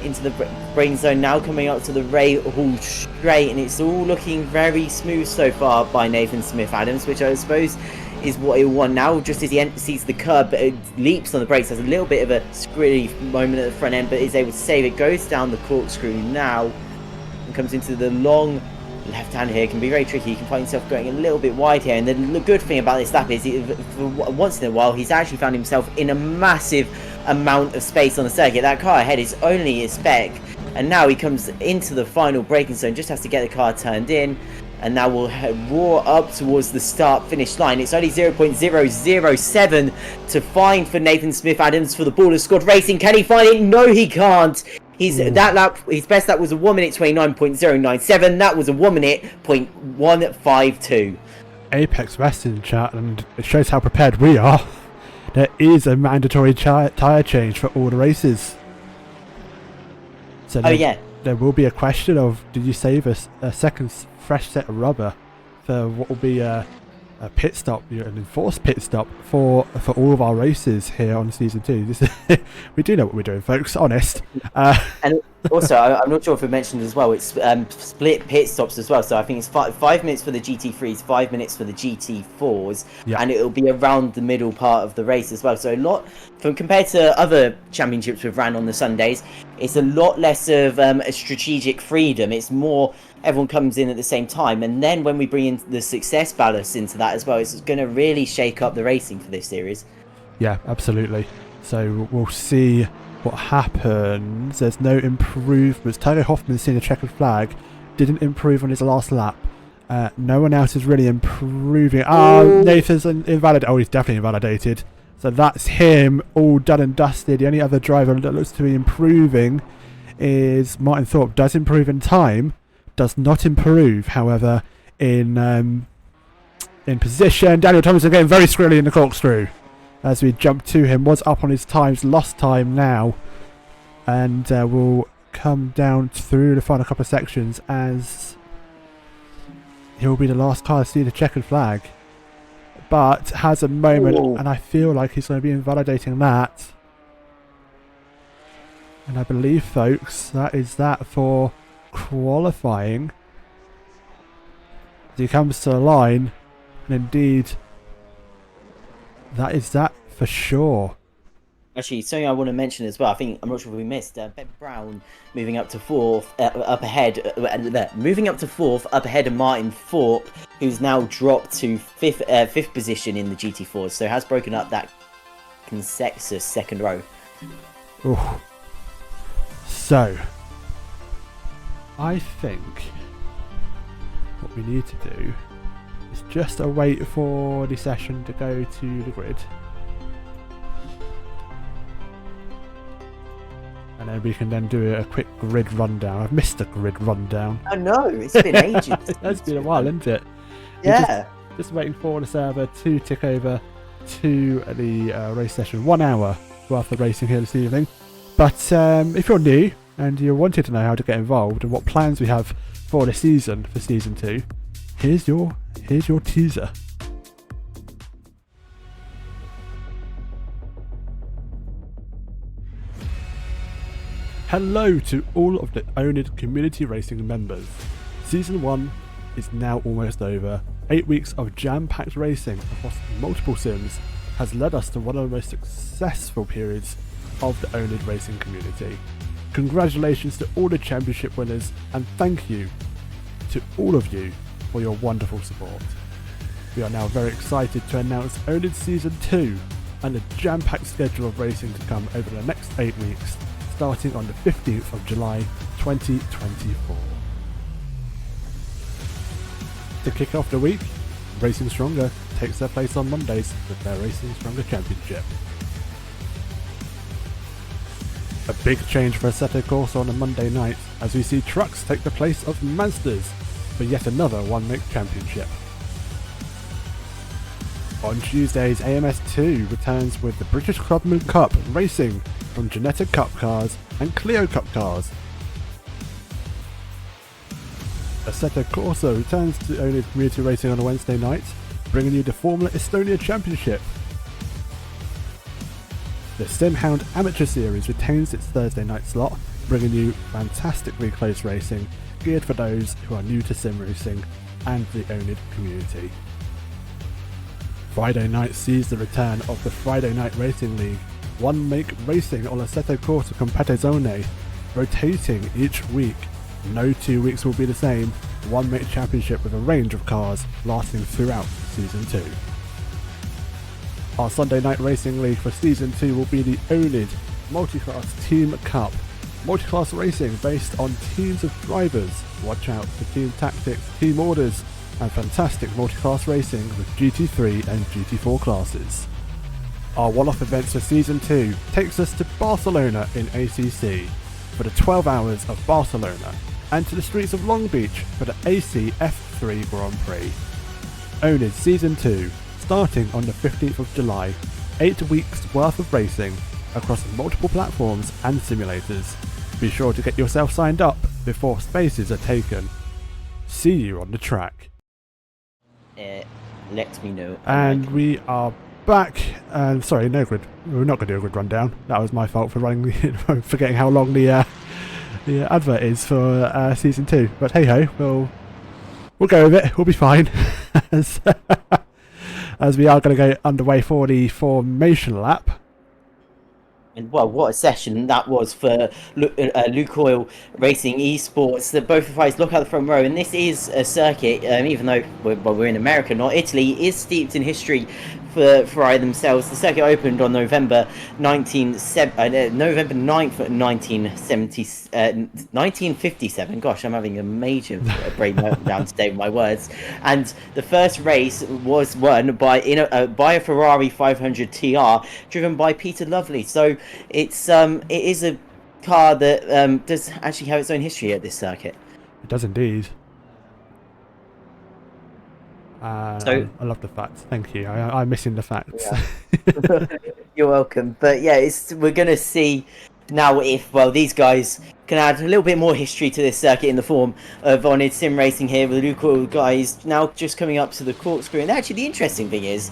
into the braking zone, now coming up to the Ray Hall straight, and it's all looking very smooth so far by Nathan Smith-Adams, which I suppose is what he'll want now. Just as he sees the curb, but it leaps on the brakes, has a little bit of a screwy moment at the front end, but is able to save it, goes down the corkscrew now. and comes into the long left hand here. Can be very tricky. You can find yourself going a little bit wide here, and the good thing about this lap is for once in a while he's actually found himself in a massive amount of space on the circuit. That car ahead is only a speck, and now he comes into the final braking zone, just has to get the car turned in, and now we'll roar up towards the start finish line. It's only 0.007 to find for Nathan Smith Adams for the Baller Squad Racing. Can he find it? No, he can't. That lap, his best lap was a 1:29.097. That was a 1:1.52. Apex Wrestling chat, and it shows how prepared we are. There is a mandatory tyre change for all the races. So there will be a question of, did you save a second fresh set of rubber for what will be a pit stop, an enforced pit stop for all of our races here on season 2. We do know what we're doing, folks. Honest. And also, I'm not sure if we mentioned as well, it's split pit stops as well. So I think it's 5 minutes for the GT3s, 5 minutes for the GT4s, and it'll be around the middle part of the race as well. So a lot, compared to other championships we've ran on the Sundays, it's a lot less of a strategic freedom. It's more everyone comes in at the same time, and then when we bring in the success balance into that as well, it's going to really shake up the racing for this series. Yeah, absolutely. So we'll see what happens. There's no improvements. Tyler Hoffman seeing a checkered flag, didn't improve on his last lap. No one else is really improving. Nathan's invalid. Oh, he's definitely invalidated. So that's him all done and dusted. The only other driver that looks to be improving is Martin Thorpe. Does improve in time, does not improve, however, in position. Daniel Thompson getting very squirrely in the corkscrew as we jump to him. Was up on his times, lost time now, and will come down through the final couple of sections as he'll be the last car to see the checkered flag, but has a moment. And I feel like he's going to be invalidating that, and I believe, folks, that is that for qualifying. As he comes to the line, and indeed that is that for sure. Actually, something I want to mention as well, I'm not sure if we missed, Ben Brown moving up to fourth, up ahead of Martin Thorpe, who's now dropped to fifth position in the GT4s, so has broken up that consensus second row. Ooh. So I think what we need to do is just wait for the session to go to the grid, and then we can then do a quick grid rundown. I've missed a grid rundown. I know, it's been ages. It's been a while, isn't it? Yeah. Just waiting for the server to tick over to the race session. 1 hour worth of racing here this evening. But if you're new and you wanted to know how to get involved and what plans we have for the season, for season 2, here's your teaser. Hello to all of the oNiD community racing members. Season 1 is now almost over. 8 weeks of jam-packed racing across multiple sims has led us to one of the most successful periods of the oNiD racing community. Congratulations to all the championship winners, and thank you to all of you for your wonderful support. We are now very excited to announce oNiD Season 2 and a jam-packed schedule of racing to come over the next 8 weeks, starting on the 15th of July 2024. To kick off the week, Racing Stronger takes their place on Mondays with their Racing Stronger Championship. A big change for Assetto Corsa on a Monday night as we see trucks take the place of Mazdas for yet another one-make championship. On Tuesdays, AMS2 returns with the British Clubman Cup racing from Genetic Cup cars and Clio Cup cars. Assetto Corsa returns to oNiD community racing on a Wednesday night, bringing you the Formula Estonia Championship. The SimHound Amateur Series retains its Thursday night slot, bringing you fantastically close racing geared for those who are new to sim racing and the oNiD community. Friday night sees the return of the Friday Night Racing League, one make racing on Assetto Corsa Competizione, rotating each week No 2 weeks will be the same. One make championship with a range of cars lasting throughout Season 2. Our Sunday night racing league for Season 2 will be the oNiD Multiclass Team Cup. Multiclass racing based on teams of drivers. Watch out for team tactics, team orders, and fantastic multiclass racing with GT3 and GT4 classes. Our one-off events for Season 2 takes us to Barcelona in ACC for the 12 Hours of Barcelona, and to the streets of Long Beach for the AC F3 Grand Prix. oNiD Season 2, starting on the 15th of July, 8 weeks worth of racing across multiple platforms and simulators. Be sure to get yourself signed up before spaces are taken. See you on the track. Let me know. And we are back. Sorry, no grid. We're not going to do a grid rundown. That was my fault for forgetting how long the advert is for Season 2. But hey ho, we'll go with it. We'll be fine. as we are going to go underway for the formation lap. And well, what a session that was for Lukoil Racing Esports. The both of us look at the front row, and this is a circuit, even though we're in America, not Italy, is steeped in history for Ferrari themselves. The circuit opened on November 9th, 1957. Gosh, I'm having a major breakdown today with my words. And the first race was won by a Ferrari 500 TR, driven by Peter Lovely. So it is a car that does actually have its own history at this circuit. It does indeed. So I love the facts. Thank you. I'm missing the facts. Yeah. You're welcome. But yeah, we're going to see now if these guys can add a little bit more history to this circuit in the form of oNiD Sim Racing here with the Lukoil guys now just coming up to the corkscrew. And actually, the interesting thing is,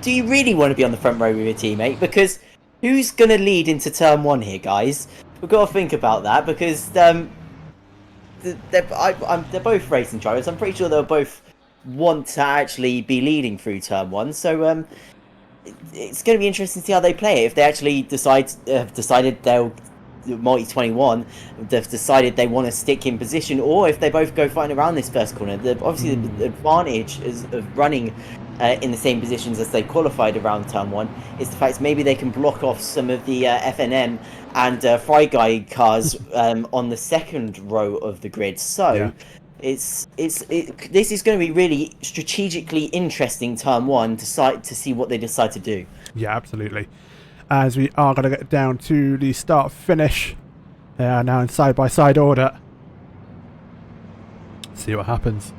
do you really want to be on the front row with your teammate? Because who's going to lead into turn 1 here, guys? We've got to think about that because they're both racing drivers. I'm pretty sure they'll both want to actually be leading through turn 1, so it's going to be interesting to see how they play it. If they actually decided they'll multi 21, they've decided they want to stick in position, or if they both go fighting around this first corner. Obviously the advantage of running in the same positions as they qualified around turn 1 is the fact maybe they can block off some of the FNM and Fry Guy cars on the second row of the grid. So yeah. This is going to be really strategically interesting turn 1 to see what they decide to do. Yeah, absolutely. As we are going to get down to the start finish, they are now in side-by-side order. See what happens.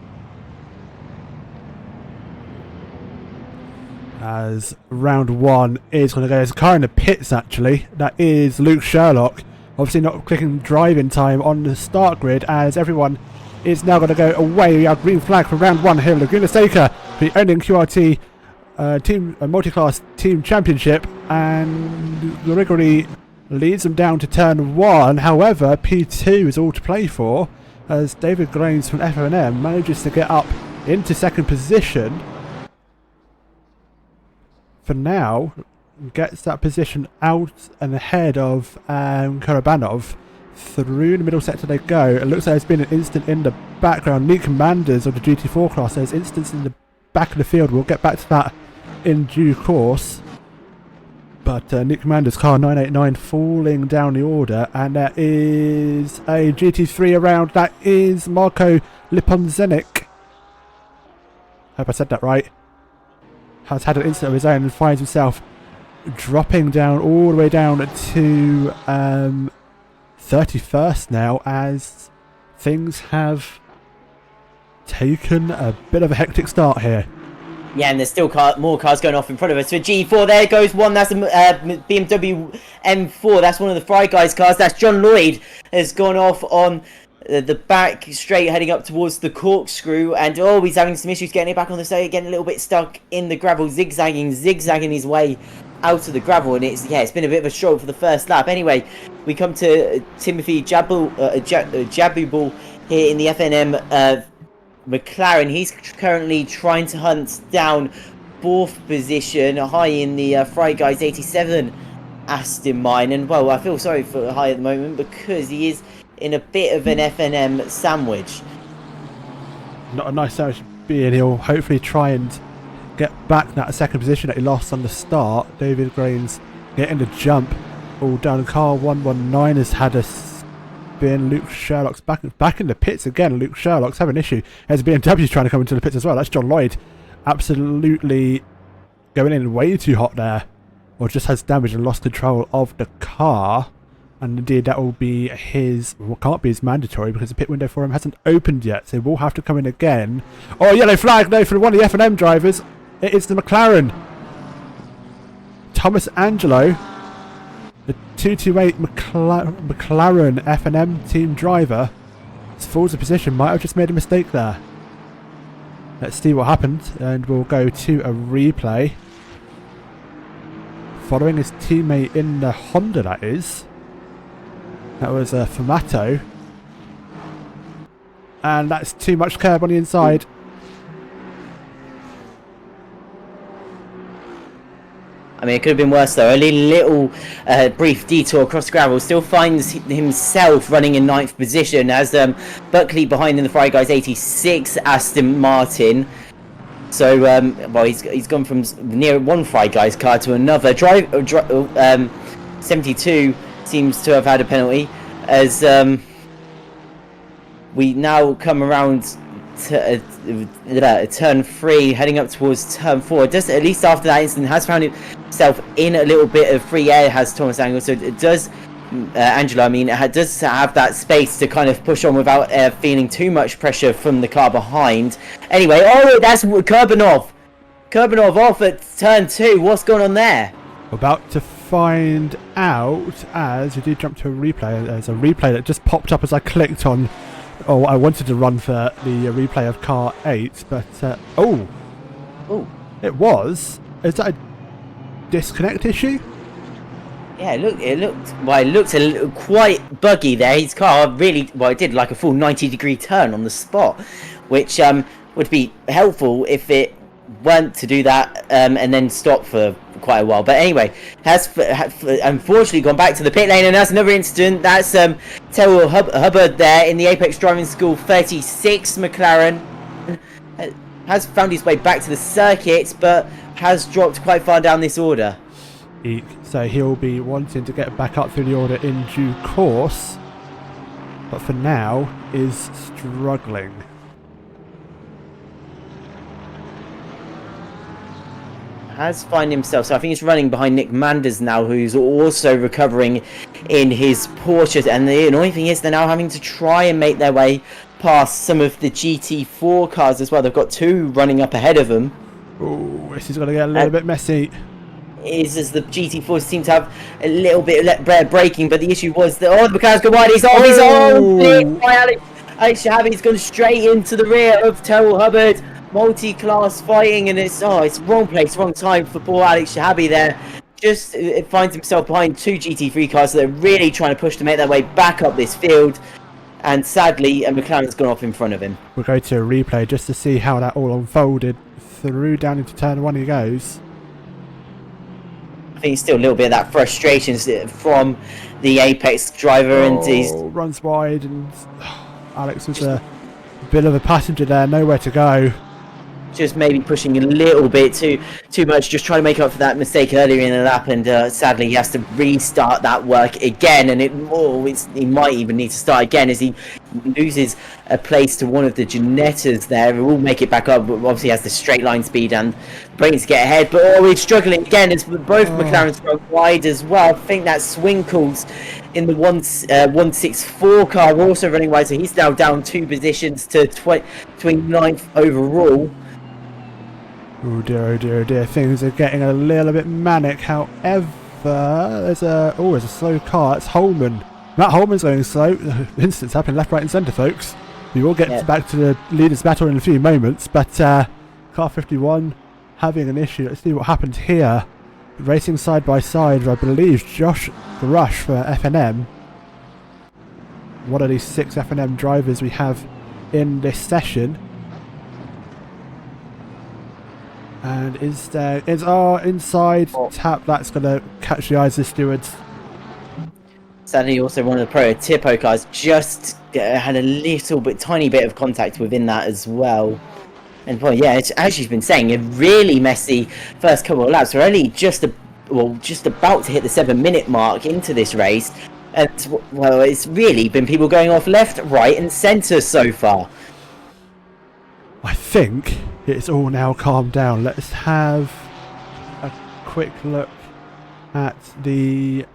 As round 1 is going to go, there's a car in the pits actually. That is Luke Sherlock. Obviously not clicking driving time on the start grid, as everyone is now going to go away. We have green flag for round 1 here at Laguna Seca, the oNiD QRT Multiclass Team Championship, and Gregory leads them down to turn 1. However, P2 is all to play for, as David Grains from FNM manages to get up into second position. For now, gets that position out and ahead of Karabanov. Through the middle sector they go. It looks like there's been an incident in the background. Nick Commanders of the GT4 class, there's incidents in the back of the field. We'll get back to that in due course. But Nick Commanders car 989 falling down the order, and there is a GT3 around. That is Marko Liponzenik. Hope I said that right. Has had an incident of his own and finds himself dropping down all the way down to 31st now, as things have taken a bit of a hectic start here. Yeah, and there's still more cars going off in front of us. For G4, there goes one. That's a BMW M4. That's one of the Fry Guys cars. That's John Lloyd has gone off on the back straight, heading up towards the corkscrew. And he's having some issues getting it back on the straight, getting a little bit stuck in the gravel, zigzagging his way out of the gravel. And it's been a bit of a struggle for the first lap. Anyway, we come to Timothy Jabubal here in the FNM McLaren. He's currently trying to hunt down 4th position, high in the Fry Guys 87 Aston Martin. And I feel sorry for High at the moment, because he is in a bit of an FNM sandwich. Not a nice sandwich to be in. He'll hopefully try and get back that second position that he lost on the start. David Grains getting the jump. All down. Car 119 has had a spin. Luke Sherlock's back in the pits again. Luke Sherlock's having an issue. There's a BMW trying to come into the pits as well. That's John Lloyd. Absolutely going in way too hot there. Or just has damage and lost control of the car. And indeed that will be his, well, can't be his mandatory because the pit window for him hasn't opened yet. So we'll have to come in again. Oh, yellow flag though for one of the F&M drivers. It is the McLaren. Thomas Angelo. The 228 McLaren F&M team driver falls a position. Might have just made a mistake there. Let's see what happened, and we'll go to a replay. Following his teammate in the Honda, that is. That was Formato. And that's too much curb on the inside. I mean, it could have been worse though. A little brief detour across the gravel. Still finds himself running in 9th position as Buckley behind in the Fry Guys 86 Aston Martin. So, well, he's gone from near one Fry Guys car to another. 72 seems to have had a penalty as we now come around to turn 3, heading up towards turn 4. Just at least after that incident, has found himself in a little bit of free air, has Thomas Angel. So it does, Angelo, I mean, it does have that space to kind of push on without feeling too much pressure from the car behind. Anyway, oh, that's Kurbanov. Kurbanov off at turn 2. What's going on there? About to find out as we do jump to a replay. There's a replay that just popped up as I clicked on. Oh, I wanted to run for the replay of car 8, but oh, it was. Is that a disconnect issue? Yeah, it looked a little quite buggy there. His car really, well, it did like a full 90-degree turn on the spot, which would be helpful if it weren't to do that and then stop for quite a while. But anyway, has unfortunately gone back to the pit lane, and that's another incident. That's Terrell Hubbard there in the Apex Driving School 36 McLaren. Has found his way back to the circuit, but has dropped quite far down this order. So he'll be wanting to get back up through the order in due course, but for now is struggling. Has found himself, so I think he's running behind Nick Manders now, who's also recovering in his Porsche. And the annoying thing is they're now having to try and make their way past some of the GT4 cars as well. They've got 2 running up ahead of them. Oh, this is going to get a little bit messy. Is as the GT4s seem to have a little bit of braking, but the issue was that the McLaren's gone wide. He's on his own. Alex Shahabi's gone straight into the rear of Terrell Hubbard. Multi-class fighting, and it's wrong place, wrong time for poor Alex Shahabi there. Just it finds himself behind 2 GT3 cars, so they're really trying to push to make their way back up this field. And sadly, McLaren's gone off in front of him. We'll go to a replay just to see how that all unfolded. Through down into turn 1 he goes. I think still a little bit of that frustration from the Apex driver, and he's runs wide, and Alex was a bit of a passenger there, nowhere to go. Just maybe pushing a little bit too much, just trying to make up for that mistake earlier in the lap, and sadly he has to restart that work again, and he might even need to start again as he loses a place to one of the Ginettas there. He will make it back up, but obviously has the straight line speed and brains to get ahead, but he's struggling again as both McLaren's run wide as well. I think that Swinkles in the 164 car were also running wide, so he's now down 2 positions to 29th overall. Oh dear, oh dear, oh dear. Things are getting a little bit manic. However, there's a slow car. It's Holman. Matt Holman's going slow. Incidents happen left, right and centre, folks. We will get back to the leaders battle in a few moments, but car 51 having an issue. Let's see what happened here. Racing side by side, I believe Josh Grush for FNM. One of these 6 FNM drivers we have in this session. And is inside tap that's going to catch the eyes of the stewards. Sadly, also one of the prototypo cars just had a tiny bit of contact within that as well. And well, yeah, as she's been saying, a really messy first couple of laps. We're only just about to hit the 7-minute mark into this race, and well, it's really been people going off left, right, and centre so far. I think it's all now calmed down. Let's have a quick look at the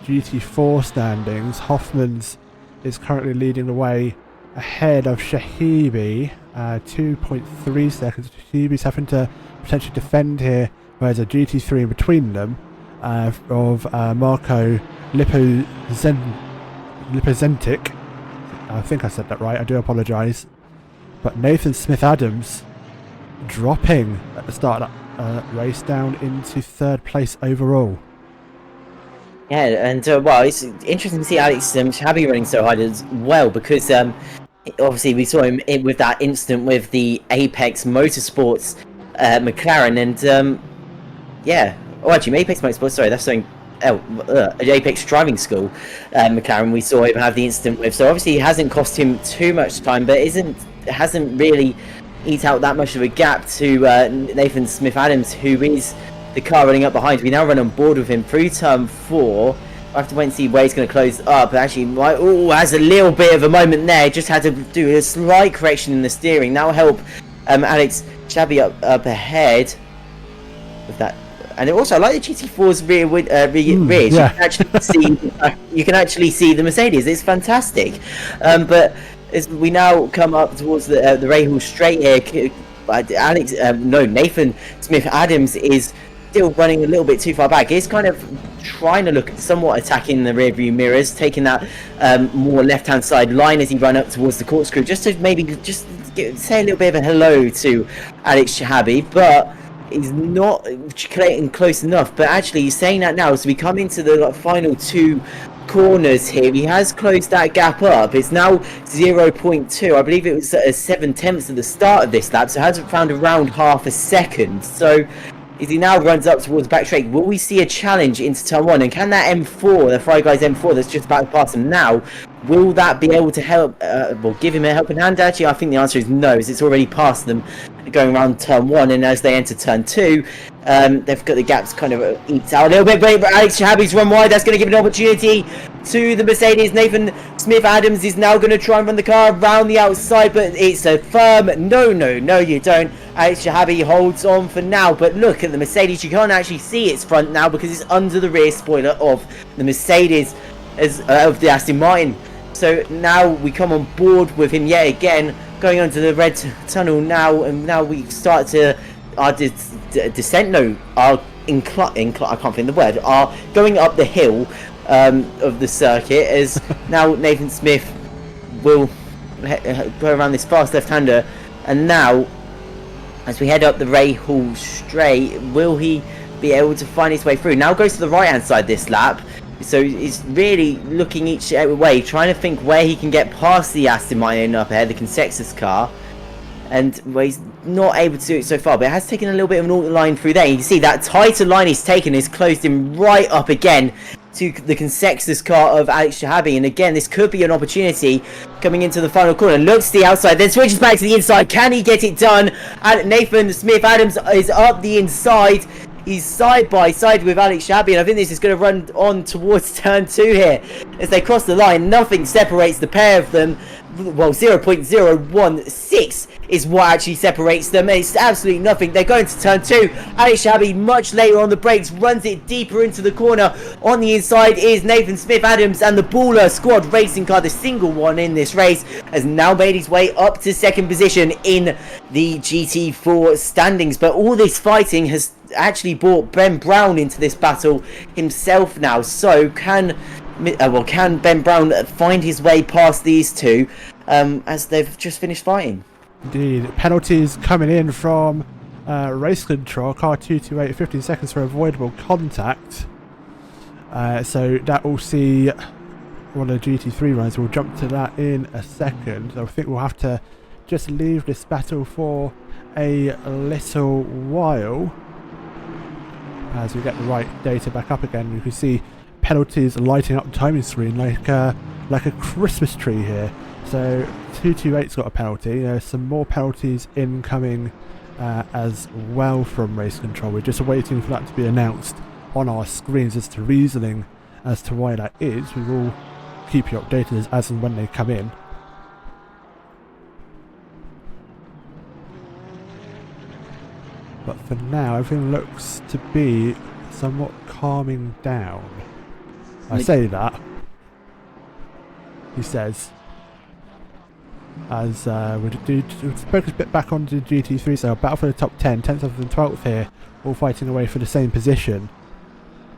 GT4 standings. Hoffman's is currently leading the way ahead of Shahibi, 2.3 seconds. Shahibi's having to potentially defend here, whereas a GT3 in between them of Marco Lipozentic. I think I said that right, I do apologise. But Nathan Smith-Adams dropping at the start of that race down into 3rd place overall. Yeah, and well, it's interesting to see Alex Shabi running so hard as well, because obviously we saw him with that incident with the Apex Motorsports McLaren, and yeah, oh actually Apex Motorsports, sorry, that's something. Apex Driving School McLaren we saw him have the incident with, so obviously it hasn't cost him too much time, but hasn't really eat out that much of a gap to Nathan Smith-Adams, who is the car running up behind. We now run on board with him through turn 4. I have to wait and see where he's going to close up. Actually, has a little bit of a moment there. Just had to do a slight correction in the steering. Now help Alex Chabi up ahead with that. And also, I like the GT4's rear. Yeah. You can actually see the Mercedes. It's fantastic. But as we now come up towards the Rahal Straight here, Nathan Smith-Adams is still running a little bit too far back. He's kind of trying to look somewhat attacking the rear view mirrors, taking that more left-hand side line as he run up towards the corkscrew, just to maybe say a little bit of a hello to Alex Shahabi, but he's not getting close enough. But actually he's saying that now as we come into the final 2 corners here. He has closed that gap up. It's now 0.2. I believe it was 7/10 at the start of this lap, so hasn't found around half a second. So as he now runs up towards the back straight, will we see a challenge into turn 1? And can that M4, the Fry Guys M4 that's just about to pass him now, will that be able to help, give him a helping hand? Actually, I think the answer is no, as it's already past them going around turn 1, and as they enter turn 2, they've got the gaps kind of eked out a little bit, but Alex Shahabi's run wide. That's going to give an opportunity to the Mercedes. Nathan Smith-Adams is now going to try and run the car around the outside, but it's a firm no, you don't. Alex Shahabi holds on for now, but look at the Mercedes. You can't actually see its front now because it's under the rear spoiler of the Mercedes of the Aston Martin. So now we come on board with him yet again, going onto the red tunnel now, and now we start to our descent. No, our incline. I can't think of the word. Are going up the hill of the circuit, as now Nathan Smith will go around this fast left-hander, and now as we head up the Rahal Straight, will he be able to find his way through? Now goes to the right-hand side this lap. So he's really looking each way, trying to think where he can get past the Aston Martin up ahead, the Consexus car. And well, he's not able to do it so far, but it has taken a little bit of an alt line through there. You can see that tighter line he's taken has closed him right up again to the Consexus car of Alex Shahabi. And again, this could be an opportunity coming into the final corner. Looks to the outside, then switches back to the inside. Can he get it done? And Nathan Smith-Adams is up the inside. He's side by side with Alex Shahabi, and I think this is going to run on towards turn 2 here. As they cross the line, nothing separates the pair of them. Well, 0.016 is what actually separates them. It's absolutely nothing. They're going to turn 2. Alex Shahabi much later on the brakes, runs it deeper into the corner. On the inside is Nathan Smith-Adams, and the Baller Squad racing car, the single one in this race, has now made his way up to 2nd position in the GT4 standings. But all this fighting has actually brought Ben Brown into this battle himself now. So can Ben Brown find his way past these two as they've just finished fighting? Indeed. Penalties coming in from race control, car 228, 15 seconds for avoidable contact. So that will see one of the GT3 runners. We'll jump to that in a second. So I think we'll have to just leave this battle for a little while as we get the right data back up again. You can see penalties lighting up the timing screen like a Christmas tree here. So 228's got a penalty. There's some more penalties incoming as well from race control. We're just waiting for that to be announced on our screens as to reasoning as to why that is. We will keep you updated as and when they come in. But for now, everything looks to be somewhat calming down. I say that, he says, as we focus a bit back onto the GT3, so battle for the top 10, 10th and 12th here, all fighting away for the same position.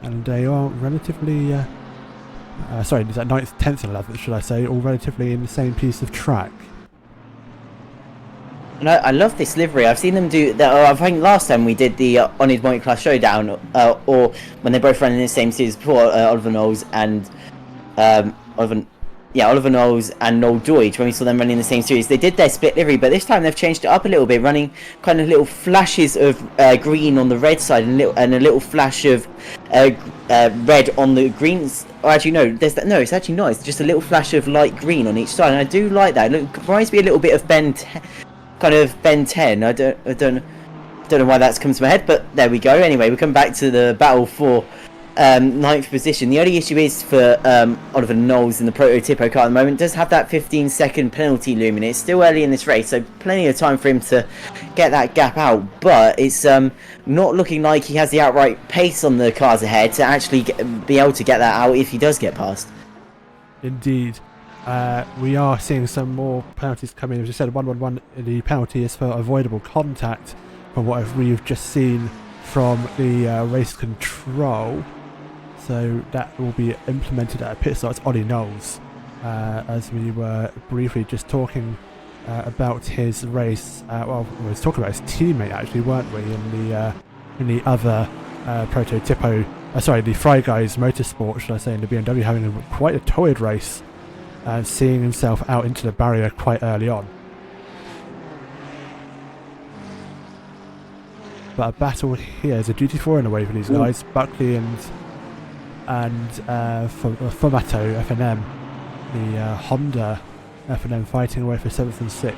And they are relatively, sorry, is that 9th, 10th and 11th, should I say, all relatively in the same piece of track. And I love this livery. I've seen them do that. I think last time we did the oNiD multi-class showdown, or when they both ran in the same series before, Oliver Knowles and Oliver Knowles and Noel Deutsch, when we saw them running in the same series, they did their split livery, but this time they've changed it up a little bit, running kind of little flashes of green on the red side and a little flash of red on the greens. Or actually, no, it's actually not. It's just a little flash of light green on each side, and I do like that. It reminds me a little bit of Ben 10. I don't know why that's come to my head, but there we go. Anyway, we come back to the battle for 9th position. The only issue is for Oliver Knowles in the prototypo car at the moment does have that 15-second penalty looming. It's still early in this race, so plenty of time for him to get that gap out, but it's not looking like he has the outright pace on the cars ahead to actually be able to get that out if he does get past. Indeed. We are seeing some more penalties come in. As I said, 111, the penalty is for avoidable contact from what we've just seen from the race control. So that will be implemented at a pit stop. It's Ollie Knowles, as we were briefly just talking about his race. Well, we were talking about his teammate actually, weren't we, in the other prototypo, the Fry Guys Motorsport, should I say, in the BMW, having quite a torrid race. Seeing himself out into the barrier quite early on. But a battle here is a GT4 in a way for these guys. Buckley and Formato F&M, the Honda F&M, fighting away for 7th and 6th.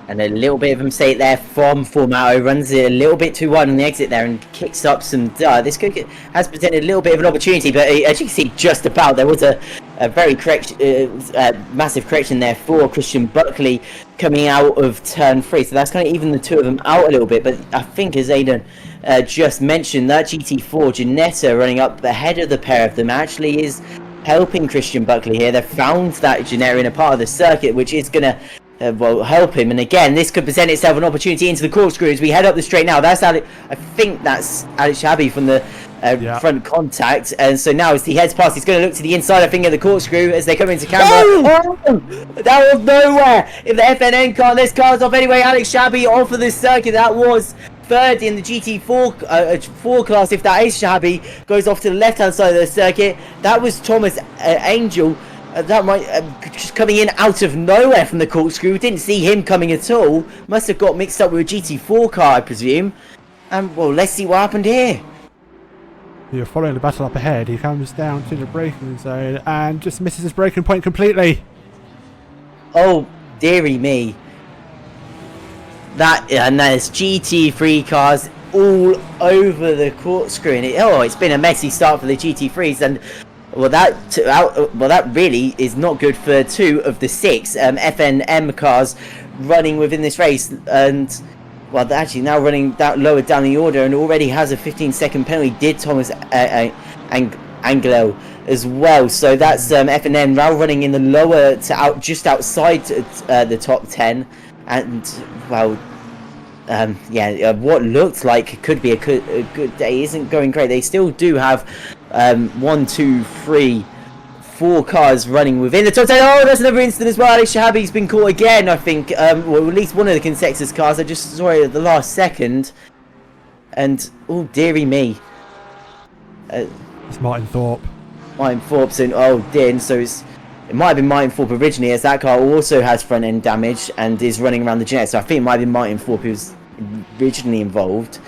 And a little bit of a mistake there from Formato, runs it a little bit too wide on the exit there and kicks up some dirt. This has presented a little bit of an opportunity, but as you can see, just about, there was a very massive correction there for Christian Buckley coming out of turn 3. So that's kind of even the two of them out a little bit. But I think, as Aidan just mentioned, that GT4 Ginetta running up ahead of the pair of them actually is helping Christian Buckley here. They've found that Ginetta in a part of the circuit which is going to help him, and again this could present itself an opportunity into the corkscrew as we head up the straight now. That's Alex, I think that's Alex Shabi from the front contact, and so now as he heads past, he's going to look to the inside, I think, of the corkscrew as they come into camera. Oh! That was nowhere in the FNN car. This car's off anyway. Alex Shabi off of the circuit. That was third in the GT4 4 class. If that is Shabi, goes off to the left hand side of the circuit. That was Thomas Angel. That might just coming in out of nowhere from the corkscrew. Didn't see him coming at all. Must have got mixed up with a GT4 car, I presume. And well, let's see what happened here. You're following the battle up ahead. He comes down to the braking zone and just misses his braking point completely. Oh, dearie me. And there's GT3 cars all over the corkscrew. And it's been a messy start for the GT3s, and that really is not good for 2 of the 6 FNM cars running within this race. And well, they're actually now running lower down the order, and already has a 15-second penalty. Did Thomas Angelo as well? So that's FNM now running in the lower to just outside the top 10, and well. What looked like could be a good day isn't going great. They still do have 1, 2, 3, 4 cars running within the top 10. Oh, that's another incident as well. Alex Shahabi's been caught again, I think. Well, at least one of the consecutive cars. I just saw it at the last second. And, oh, dearie me. It's Martin Thorpe. Martin Thorpe's in, oh dear, and so it might have been Martin Thorpe originally, as that car also has front end damage and is running around the Ginetta. So I think it might have been Martin Thorpe who was originally involved.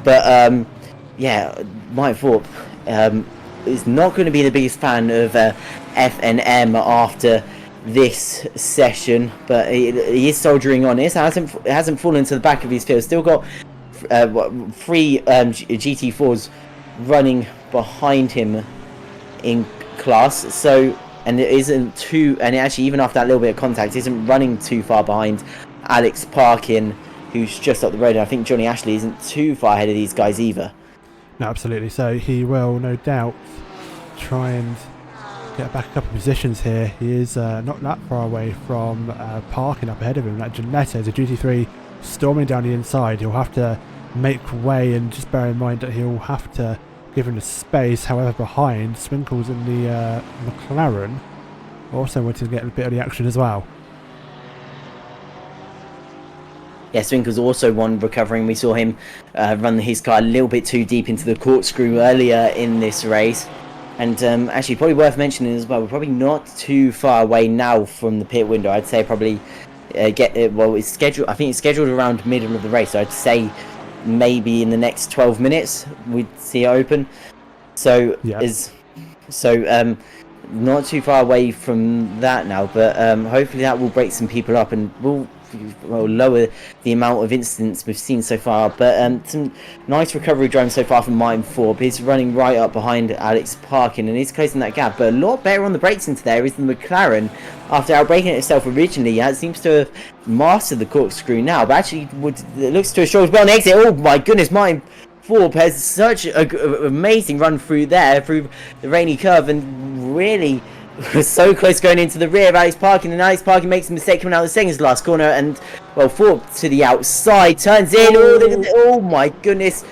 But yeah, Martin Thorpe is not going to be the biggest fan of FNM after this session, but he is soldiering on. It hasn't fallen to the back of his field. Still got three GT4s running behind him in class. So, and it isn't too, and actually even after that little bit of contact, isn't running too far behind Alex Parkin, who's just up the road. And I think Johnny Ashley isn't too far ahead of these guys either. No, absolutely. So he will no doubt try and get back a couple of positions here. He is not that far away from Parkin up ahead of him. That Janetta is a GT3 storming down the inside. He'll have to make way, and just bear in mind that he'll have to give him the space. However, behind, Swinkles in the McLaren also wanted to get a bit of the action as well. Yeah, Swinkles also one recovering. We saw him run his car a little bit too deep into the corkscrew earlier in this race. And actually, probably worth mentioning as well, we're probably not too far away now from the pit window. I'd say probably it's scheduled. I think it's scheduled around middle of the race. So I'd say maybe in the next 12 minutes we'd see it open. So yeah. Not too far away from that now, but hopefully that will break some people up and will lower the amount of incidents we've seen so far. But some nice recovery driving so far from Martin Forbes. He's running right up behind Alex Parkin and he's closing that gap, but a lot better on the brakes into there is the McLaren. After outbraking it itself originally, it seems to have mastered the corkscrew now, but actually it looks to a short well on the exit. Oh my goodness, Martin Forbes has such an amazing run through there, through the rainy curve, and really was so close going into the rear of Alex Parkin, and Alex Parkin makes a mistake coming out of the second last corner, and well, Forbes to the outside, turns in. Oh my goodness,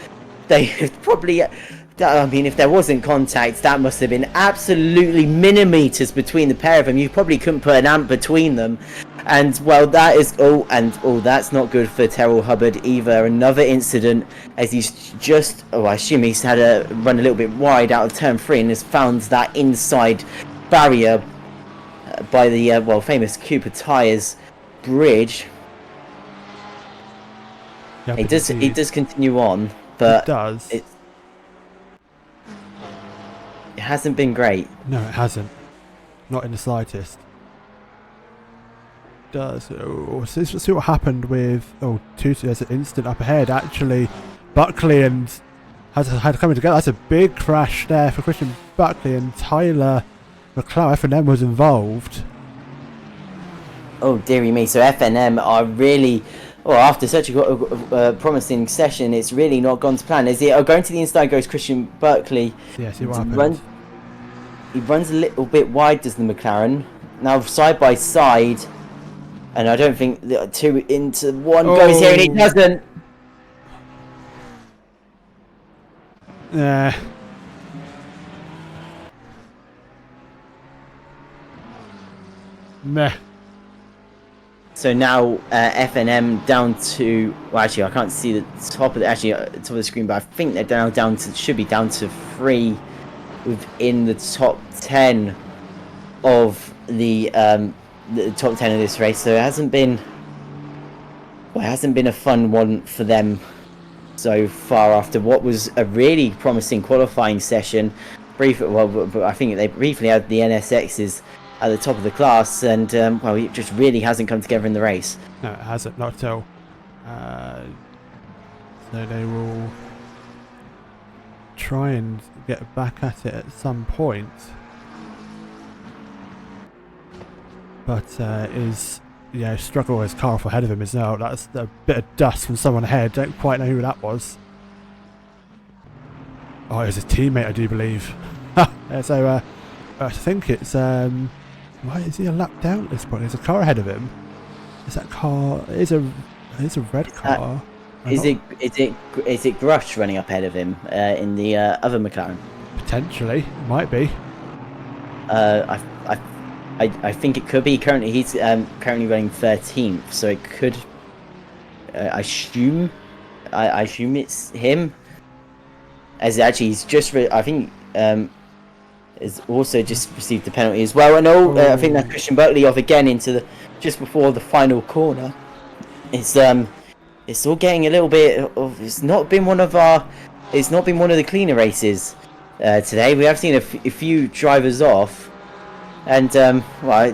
they probably, I mean, if there wasn't contact, that must have been absolutely millimeters between the pair of them. You probably couldn't put an amp between them. And well, that is that's not good for Terrell Hubbard either. Another incident as he's just, I assume he's had a run a little bit wide out of turn 3 and has found that inside barrier by the famous Cooper Tyres bridge. Yeah, it does continue on, but it does. It hasn't been great. No, it hasn't. Not in the slightest. Does. Oh, so let's see what happened with Tutu. There's an instant up ahead actually. Buckley and had coming together. That's a big crash there for Christian Buckley, and Tyler McLeod. FNM was involved. Oh dearie me! So FNM are really, after such a promising session, it's really not gone to plan. Is it? Going to the inside goes Christian Buckley. Yeah, see what happens. He runs a little bit wide, does the McLaren. Now side by side. And I don't think the 2 into 1 goes here, and he doesn't. Yeah. Meh. So now FNM down to, well, actually I can't see the top of the top of the screen, but I think they're down to should be down to 3 within the top 10 of the top 10 of this race. So it hasn't been a fun one for them so far after what was a really promising qualifying session. I think they briefly had the NSXs at the top of the class, and it just really hasn't come together in the race. No, it hasn't, not at all. So they will try and get back at it at some point. But struggle his car off ahead of him as well. That's a bit of dust from someone ahead. Don't quite know who that was. Oh, it was a teammate, I do believe. So I think it's why is he a lap down at this point? There's a car ahead of him. Is that car? It's a red car. Is it Grush running up ahead of him in the other McLaren? Potentially, might be. I think it could be. He's currently running 13th, so it could. I assume it's him. As actually, he's just. I think has also just received the penalty as well. And I think that's Christian Buckley off again into just before the final corner. It's all getting a little bit of. It's not been one of the cleaner races today. We have seen a few drivers off, and well,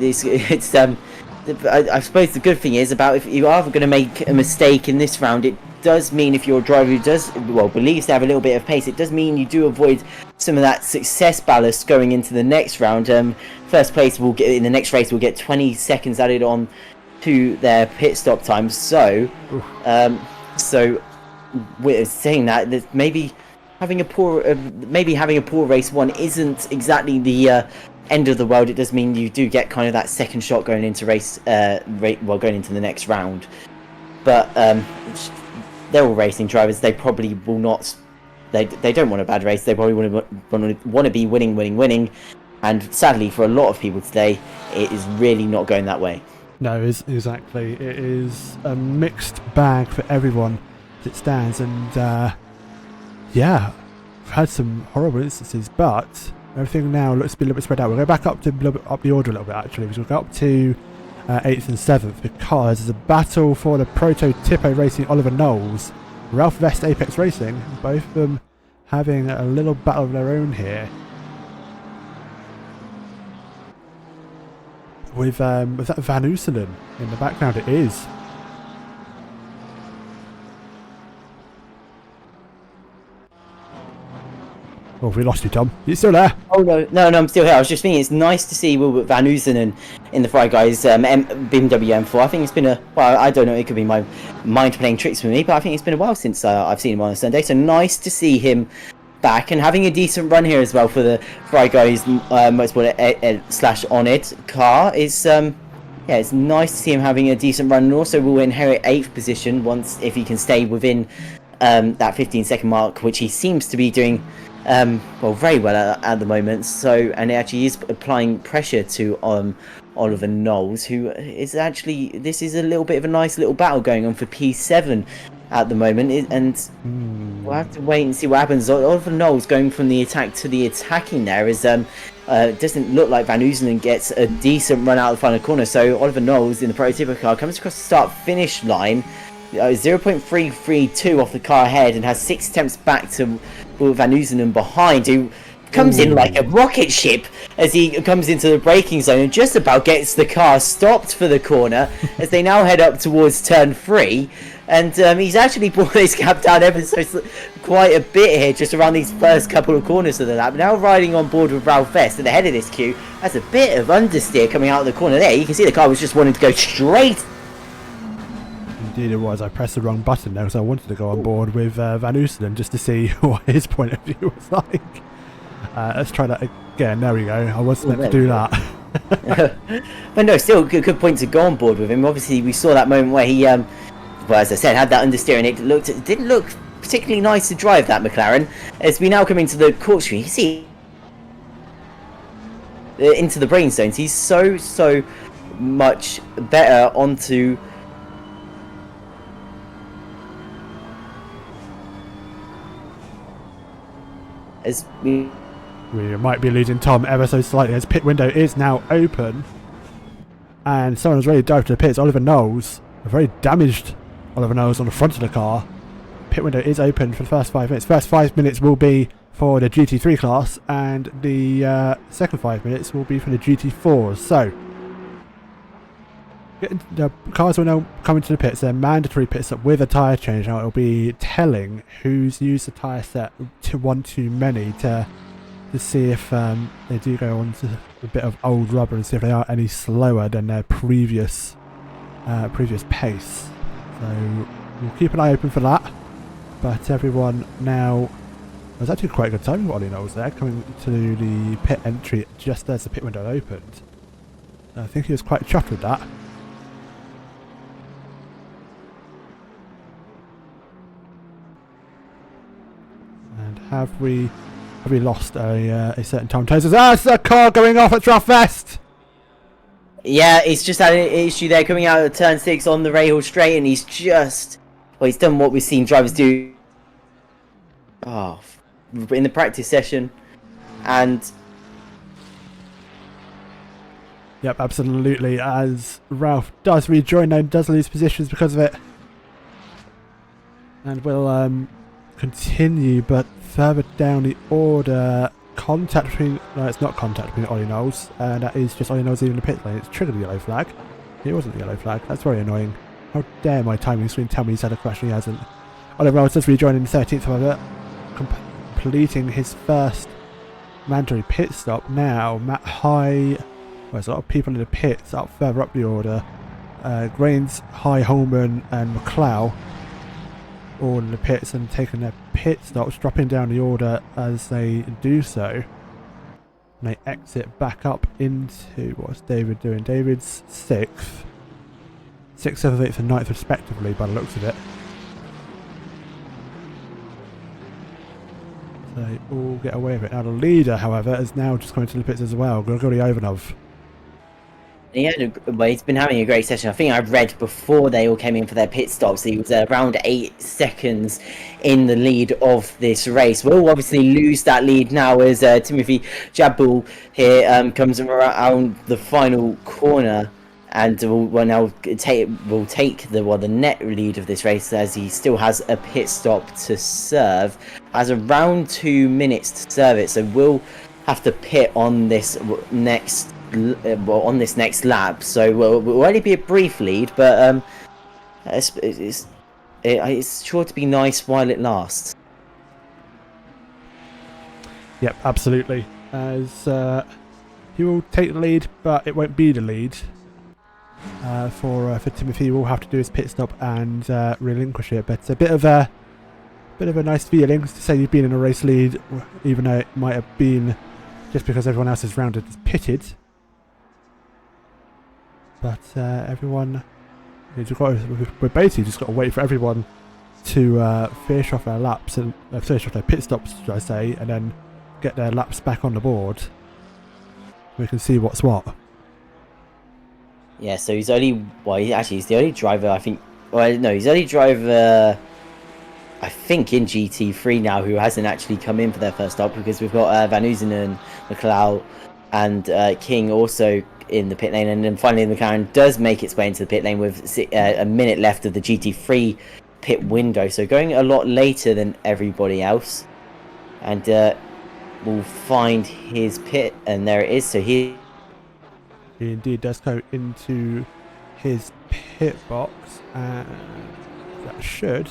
I suppose the good thing is about if you are going to make a mistake in this round, it does mean if you're a driver who does believes to have a little bit of pace, it does mean you do avoid some of that success ballast going into the next round. First place will get in the next race will get 20 seconds added on to their pit stop time. So, we're saying that maybe having a poor race one isn't exactly the end of the world. It does mean you do get kind of that second shot going into going into the next round. But they're all racing drivers. They probably will not. They don't want a bad race. They probably want to be winning. And sadly, for a lot of people today, it is really not going that way. No, exactly. It is a mixed bag for everyone as it stands, and yeah, we've had some horrible instances, but everything now looks to be a little bit spread out. We'll go back up the order a little bit actually, because we'll go up to 8th and 7th, because there's a battle for the Proto Tipo Racing Oliver Knowles, Ralph Vest Apex Racing, both of them having a little battle of their own here. With that Van Ooselen in the background, it is. Oh, we lost you, Tom. You still there? Oh no, I'm still here. I was just thinking it's nice to see Wilbert Van Ooselen in the Fry Guys BMW M4. I think it's been I don't know, it could be my mind playing tricks with me, but I think it's been a while since I've seen him on a Sunday. So nice to see him back and having a decent run here as well for the Fry Guys Motorsport / oNiD car. Is it's nice to see him having a decent run, and also will inherit 8th position if he can stay within that 15-second mark, which he seems to be doing very well at the moment. So, and it actually is applying pressure to Oliver Knowles, who is actually, this is a little bit of a nice little battle going on for P7 at the moment, and we'll have to wait and see what happens. Oliver Knowles going from the attack to the attacking there is doesn't look like Van Ooselen gets a decent run out of the final corner. So Oliver Knowles in the prototypical car comes across the start-finish line, 0.332 off the car ahead, and has 6 attempts back to Van Ooselen behind, who comes in like a rocket ship as he comes into the braking zone and just about gets the car stopped for the corner as they now head up towards turn 3. And he's actually brought his gap down ever so quite a bit here, just around these first couple of corners of the lap. Now riding on board with Ralph Vest at the head of this queue, has a bit of understeer coming out of the corner there. You can see the car was just wanting to go straight. Indeed it was. I pressed the wrong button there because I wanted to go on board with Van Ooselen just to see what his point of view was like. Let's try that again. There we go. I wasn't meant to do that. But no, still a good point to go on board with him. Obviously, we saw that moment where he, as I said, had that understeer, and it didn't look particularly nice to drive that McLaren. As we now come into the corkscrew, you see into the brain zones. He's so much better onto. As we might be losing Tom ever so slightly as pit window is now open, and someone has really dived to the pits. Oliver Knowles, a very damaged Oliver Knowles on the front of the car. Pit window is open for the first 5 minutes. First 5 minutes will be for the GT3 class, and the second 5 minutes will be for the GT4s. So the cars will now come into the pits. They're mandatory pit stop with a tyre change. Now it'll be telling who's used the tyre set to one too many to see if they do go on to a bit of old rubber and see if they are any slower than their previous pace. So we'll keep an eye open for that. But everyone now, there's actually quite a good time with Ollie Knowles there, coming to the pit entry just as the pit window opened. I think he was quite chuffed with that. And have we lost a certain time? It's a car going off at Ralph Vest! Yeah, he's just had an issue there coming out of turn 6 on the Rahal straight, and he's done what we've seen drivers do in the practice session. And yep, absolutely, as Ralph does rejoin and does lose positions because of it. And we'll continue, but further down the order, contact between... No, it's not contact between Ollie Knowles, that is just Ollie Knowles leaving the pit lane. It's triggered the yellow flag. It wasn't the yellow flag. That's very annoying. How dare my timing screen tell me he's had a crash and he hasn't. Oliver Knowles does rejoin in 13th, however, completing his first mandatory pit stop. Now, Matt High... Well, there's a lot of people in the pits up further up the order. Grains, High, Holman and McLeod all in the pits and taking their pit stops, dropping down the order as they do so. And they exit back up into... What's David doing? David's 6th. 6th, 7th, 8th and 9th respectively by the looks of it. So they all get away with it. Now the leader, however, is now just coming to the pits as well. Grigory Ivanov. Well, he's been having a great session. I think I read before they all came in for their pit stops, he was around 8 seconds in the lead of this race. We'll obviously lose that lead now as Timothy Jabul here comes around the final corner and will now take the net lead of this race as he still has a pit stop to serve. Has around 2 minutes to serve it, so we'll have to pit on this next lap, so will only be a brief lead, but it's sure to be nice while it lasts. Yep, absolutely. As he will take the lead, but it won't be the lead. For Timothy, we'll have to do his pit stop and relinquish it. But it's a bit of a nice feeling to say you've been in a race lead, even though it might have been just because everyone else is rounded is pitted. But everyone, we're basically just got to wait for everyone to finish off their laps and finish off their pit stops, should I say, and then get their laps back on the board. We can see what's what. Yeah, so he's only he's the only driver I think. Well, no, he's the only driver I think in GT3 now who hasn't actually come in for their first stop, because we've got Van Uzenen, McLeod, and King also in the pit lane, and then finally the McLaren does make its way into the pit lane with a minute left of the GT3 pit window, so going a lot later than everybody else. And we'll find his pit, and there it is. So he indeed does go into his pit box, and that should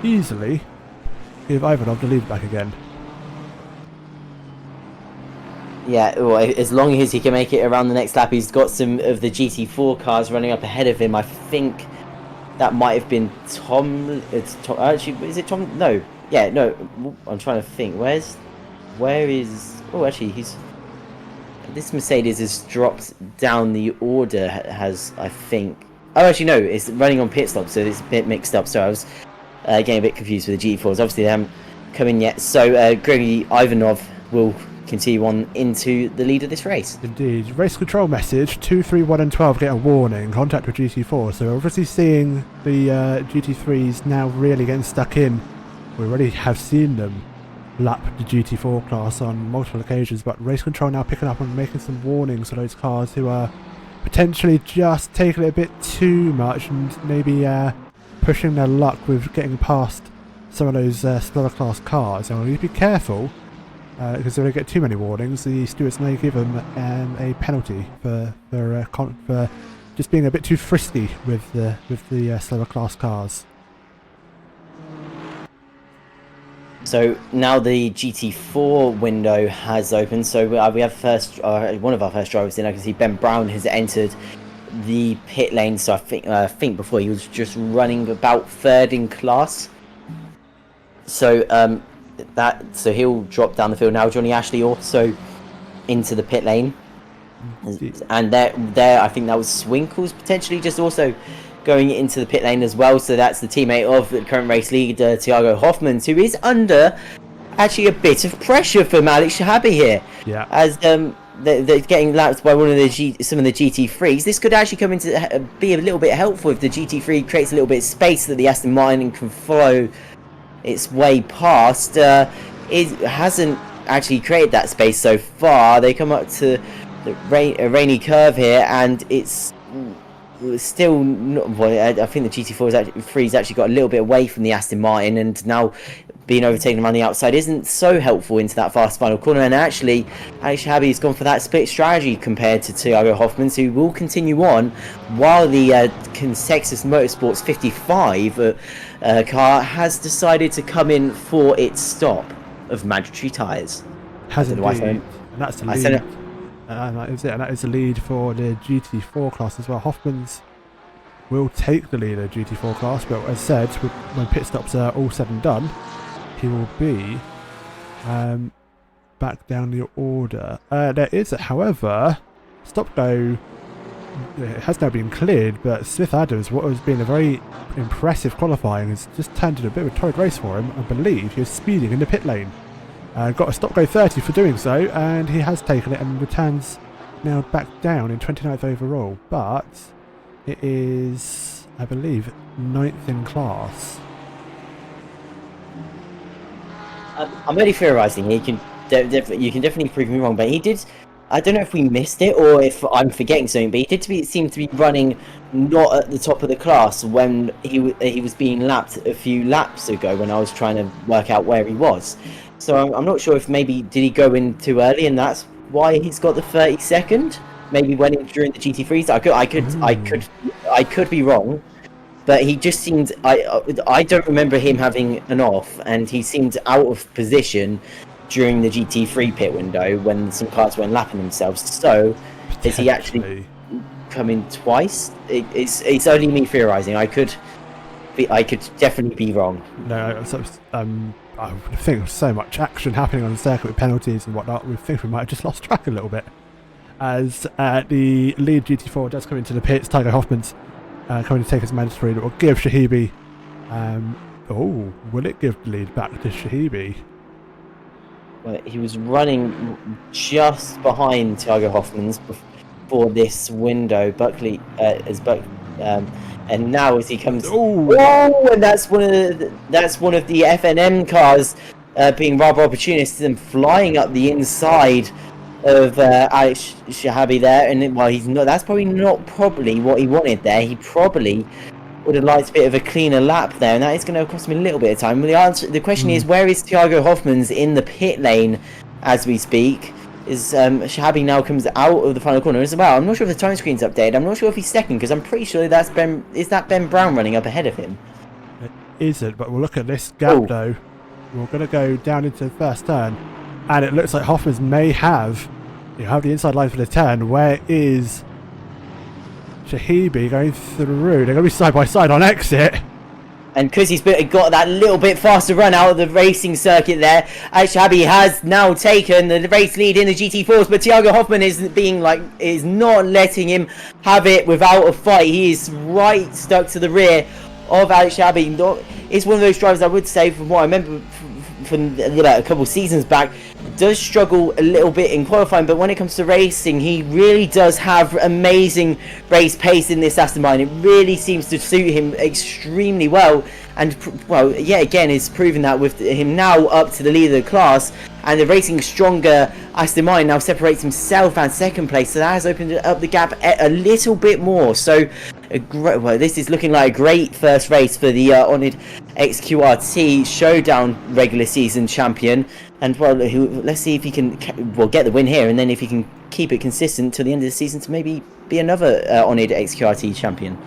easily give Ivanov the lead back again. Yeah, well, as long as he can make it around the next lap. He's got some of the GT4 cars running up ahead of him. I think that might have been Tom. It's Tom. Actually, is it Tom? No. Yeah, no. I'm trying to think. Where is? Oh, actually, this Mercedes has dropped down the order. Has, I think. Oh, actually, no. It's running on pit stop, so it's a bit mixed up. So I was getting a bit confused with the GT4s. Obviously, they haven't come in yet. So Grigory Ivanov will continue on into the lead of this race. Indeed. Race control message, 2, 3, 1 and 12 get a warning, contact with GT4. So we're obviously seeing the GT3s now really getting stuck in. We already have seen them lap the GT4 class on multiple occasions, but race control now picking up and making some warnings for those cars who are potentially just taking it a bit too much and maybe pushing their luck with getting past some of those slower class cars. So we need to be careful, because if they get too many warnings, the stewards may give them a penalty for just being a bit too frisky with the slower class cars. So now the GT4 window has opened. So we have one of our first drivers in. I can see Ben Brown has entered the pit lane. So I think before he was just running about third in class. So so he'll drop down the field now. Johnny Ashley also into the pit lane, and there I think that was Swinkles potentially just also going into the pit lane as well. So that's the teammate of the current race leader Thiago Hoffmans, who is under actually a bit of pressure from Alex Shahabi here. Yeah. As they're getting lapped by some of the GT3s. This could actually come into be a little bit helpful if the GT3 creates a little bit of space that the Aston Martin can follow its way past. It hasn't actually created that space so far. They come up to a rainy curve here, and it's still not, well, I think the GT3's actually got a little bit away from the Aston Martin, and now being overtaken around the outside isn't so helpful into that fast final corner. And actually Shahabi's gone for that split strategy compared to Thiago Hoffmann's, who will continue on while the Consexus Motorsports 55 car has decided to come in for its stop of mandatory tyres. Has indeed, and that's the lead. And that is it, and that is the lead for the GT4 class as well. Hoffmann's will take the lead of the GT4 class, but as said, when pit stops are all said and done, he will be back down the order. There is, however, stop-go has now been cleared, but Smith Adams, what has been a very impressive qualifying, has just turned into a bit of a torrid race for him. I believe he was speeding in the pit lane. Got a stop-go 30 for doing so, and he has taken it and returns now back down in 29th overall, but it is, I believe, 9th in class. I'm only theorising. You can definitely prove me wrong, but he did. I don't know if we missed it or if I'm forgetting something, but he did seem to be running not at the top of the class when he was being lapped a few laps ago when I was trying to work out where he was. So I'm not sure if maybe did he go in too early and that's why he's got the 32nd. Maybe when during the GT3s. I could be wrong. But he just seemed, I don't remember him having an off, and he seemed out of position during the GT3 pit window when some cars weren't lapping themselves. So, is he actually coming twice? It's only me theorising. I could definitely be wrong. No, I think there's so much action happening on the circuit with penalties and whatnot. We think we might have just lost track a little bit. As the lead GT4 does come into the pits, Tyler Hoffmann's coming to take his mandatory, that will give Shahibi. Will it give the lead back to Shahibi? Well, he was running just behind Thiago Hoffmann's before this window. Buckley and now as he comes, and that's one of the FNM cars being rather opportunistic and flying up the inside of Alex Shahabi there, and while he's not, that's probably not what he wanted there. He probably would have liked a bit of a cleaner lap there, and that is going to cost him a little bit of time. The question is, where is Thiago Hoffmann's in the pit lane as we speak? Is Shahabi now comes out of the final corner as well. I'm not sure if the time screen's updated. I'm not sure if he's second, because I'm pretty sure that's Ben. Is that Ben Brown running up ahead of him? It isn't, but we'll look at this gap though. We're going to go down into the first turn, and it looks like Hoffmann's may have the inside line for the turn. Where is Shahibi going through? They're going to be side by side on exit. And because he's got that little bit faster run out of the racing circuit there, Shahabi has now taken the race lead in the GT4s, but Thiago Hoffmann is not letting him have it without a fight. He is right stuck to the rear of Alex Shahabi. It's one of those drivers I would say, from what I remember from a couple of seasons back, does struggle a little bit in qualifying, but when it comes to racing, he really does have amazing race pace in this Aston Martin. It really seems to suit him extremely well, and again, it's proven that with him now up to the lead of the class, and the racing stronger Aston Martin now separates himself and second place, so that has opened up the gap a little bit more. So this is looking like a great first race for the oNiD X QRT Showdown regular season champion, and let's see if he can get the win here, and then if he can keep it consistent to the end of the season to maybe be another oNiD X QRT champion.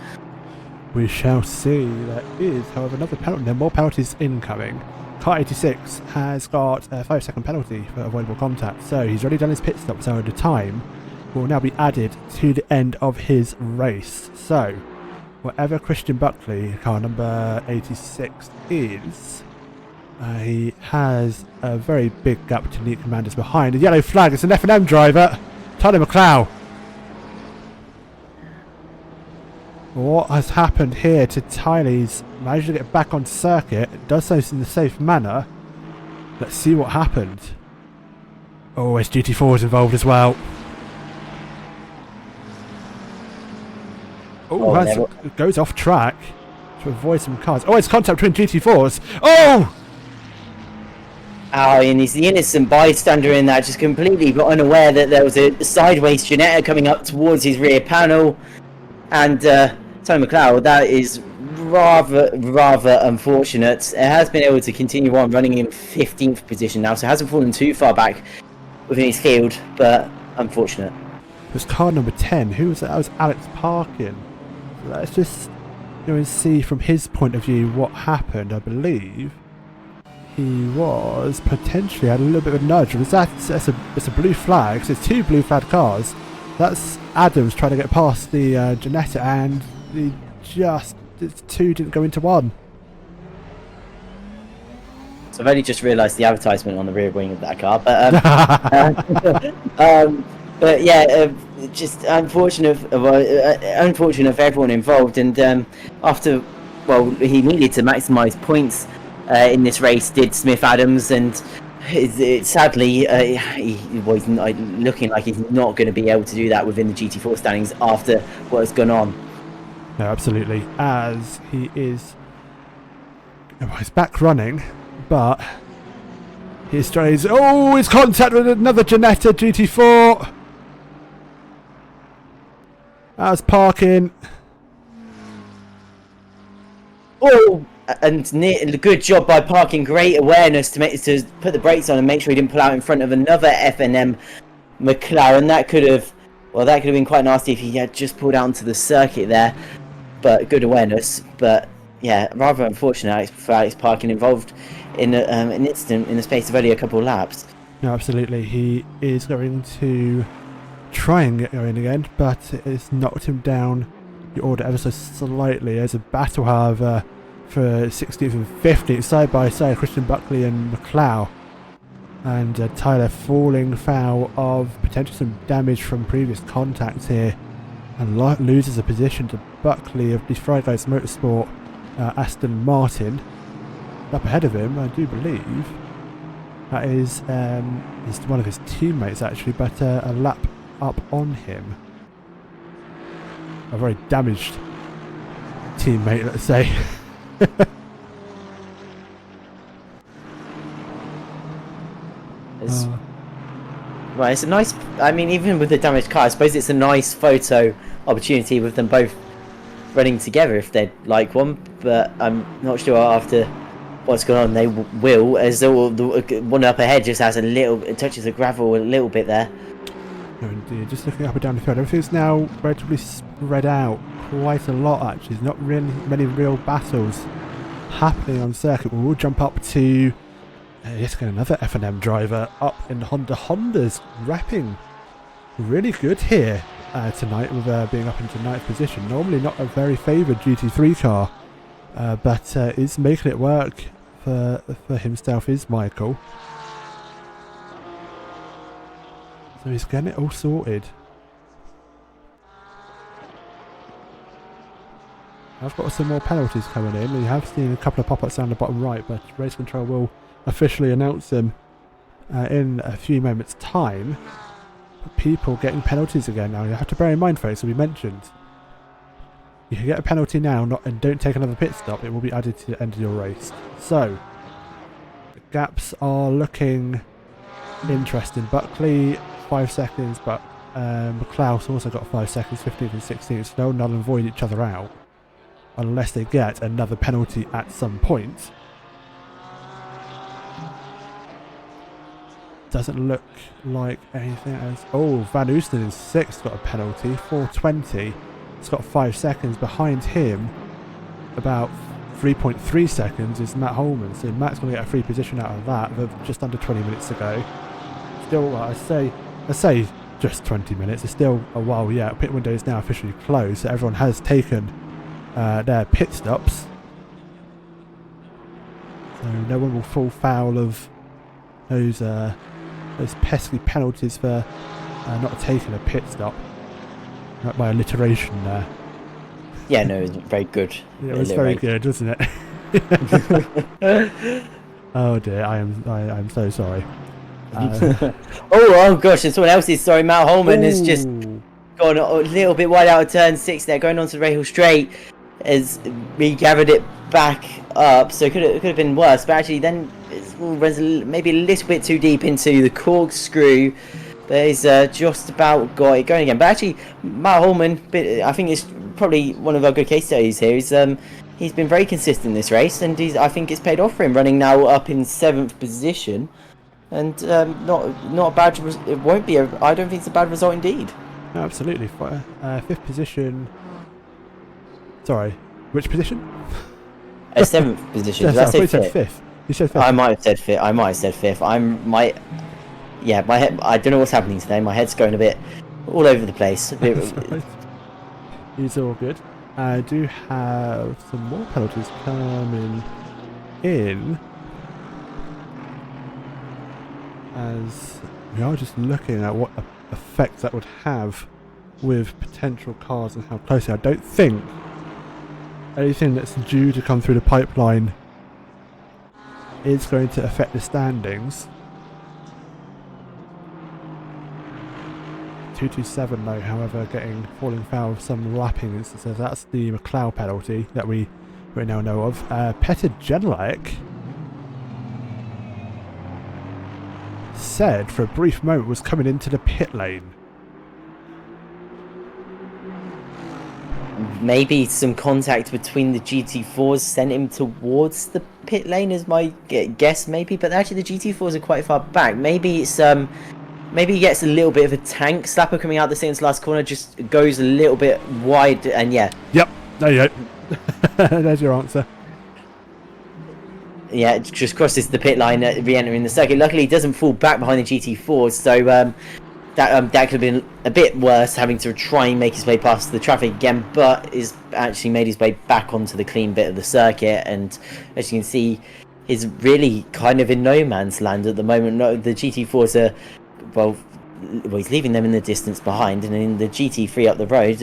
We shall see. There is, however, another penalty. There are more penalties incoming. Car 86 has got a 5-second penalty for avoidable contact, so he's already done his pit stop, so the time will now be added to the end of his race. So, whatever Christian Buckley, car number 86, is, he has a very big gap to Neat Commanders behind. A yellow flag, it's an F&M driver, Tyler McLeod. What has happened here to Tyler? He's managed to get back on circuit. It does so in a safe manner. Let's see what happened. Oh, his GT4 is involved as well. It goes off track to avoid some cars. Oh, it's contact between GT4s. Oh! And he's the innocent bystander in that, just completely unaware that there was a sideways Ginetta coming up towards his rear panel. And Tony McLeod, that is rather unfortunate. It has been able to continue on running in 15th position now, so it hasn't fallen too far back within his field, but unfortunate. It was car number 10. Who was that? That was Alex Parkin. Let's just go and see from his point of view what happened. I believe he was potentially had a little bit of a nudge. It's a blue flag. So it's 2 blue flag cars. That's Adams trying to get past the Janetta, and the 2 didn't go into 1. So I've only just realised the advertisement on the rear wing of that car, but yeah, just unfortunate for everyone involved. And after, well, he needed to maximise points in this race, did Smith Adams, and sadly, he's looking like he's not going to be able to do that within the GT4 standings after what has gone on. No, absolutely. As he is, he's back running, but he's trying. Oh, his contact with another Janetta GT4. That's Parkin. Oh, and good job by Parkin. Great awareness to put the brakes on and make sure he didn't pull out in front of another FNM McLaren. That could have been quite nasty if he had just pulled out into the circuit there. But good awareness. But yeah, rather unfortunate for Alex Parkin, involved in an incident in the space of only a couple of laps. No, absolutely. He is going to try and get going again, but it's knocked him down the order ever so slightly. There's a battle, however, for 16th and 15th, side by side, Christian Buckley and McLeod. And Tyler falling foul of potentially some damage from previous contacts here, and loses a position to Buckley of the Fry Guys Motorsport Aston Martin. Up ahead of him, I do believe, that is one of his teammates actually, but a lap up on him. A very damaged teammate, let's say. Well, it's a nice, I mean, even with the damaged car, I suppose it's a nice photo opportunity with them both running together if they'd like one, but I'm not sure after what's going on they will, as the one up ahead just has it touches the gravel a little bit there. No, indeed. Just looking up and down the field, everything's now relatively spread out quite a lot actually. There's not really many real battles happening on circuit. We'll jump up to yes, again, another F&M driver up in Honda. Honda's repping really good here tonight with being up into 9th position. Normally not a very favoured GT3 car, but is making it work for himself is Michael. So he's getting it all sorted. I've got some more penalties coming in. We have seen a couple of pop-ups down the bottom right, but Race Control will officially announce them in a few moments' time. But people getting penalties again now. You have to bear in mind, folks, as we mentioned, you can get a penalty now and don't take another pit stop. It will be added to the end of your race. So, the gaps are looking interesting. Buckley, 5 seconds, but McLeod's also got 5 seconds, 15th and 16th, so they'll null and void each other out unless they get another penalty at some point. Doesn't look like anything else. Oh, Van Oosten in 6th got a penalty, 4:20. It's got 5 seconds. Behind him, about 3.3 seconds, is Matt Holman. So Matt's going to get a free position out of that with just under 20 minutes to go. Still, I say just 20 minutes. It's still a while yet. Pit window is now officially closed, so everyone has taken their pit stops. So no one will fall foul of those pesky penalties for not taking a pit stop. Not by alliteration there. Yeah, no, it was very good. Yeah, it was very good, wasn't it? Oh dear, I am so sorry. Oh gosh, and someone else's sorry. Matt Holman has just gone a little bit wide out of turn 6 there, going onto the Rahal Straight as we gathered it back up, so it could have been worse, but actually then it runs maybe a little bit too deep into the corkscrew, but he's just about got it going again. But actually Matt Holman, I think it's probably one of our good case studies here. He's been very consistent in this race, and I think it's paid off for him, running now up in 7th position, and not a bad. It won't be. I don't think it's a bad result indeed. No, absolutely. 5th position. Sorry, which position? 7th position. Yeah, Did I say said 5th. You said 5th. I might have said 5th. My head. I don't know what's happening today. My head's going a bit all over the place. It's all good. I do have some more penalties coming in, as we are just looking at what effect that would have with potential cars and how close they are. I don't think anything that's due to come through the pipeline is going to affect the standings. 227 though, however, falling foul of some lapping instances. That's the McLeod penalty that we now know of. Petr Genelek said for a brief moment was coming into the pit lane. Maybe some contact between the GT4s sent him towards the pit lane is my guess, maybe. But actually the GT4s are quite far back. Maybe it's maybe he gets a little bit of a tank slapper coming out the seconds last corner, just goes a little bit wide, and yeah. Yep, there you go. There's your answer. Yeah, it just crosses the pit line, re-entering the circuit. Luckily, he doesn't fall back behind the GT4s, so that could have been a bit worse, having to try and make his way past the traffic again, but is actually made his way back onto the clean bit of the circuit, and as you can see, is really kind of in no man's land at the moment. No, the GT4s are, well, he's leaving them in the distance behind, and in the GT3 up the road,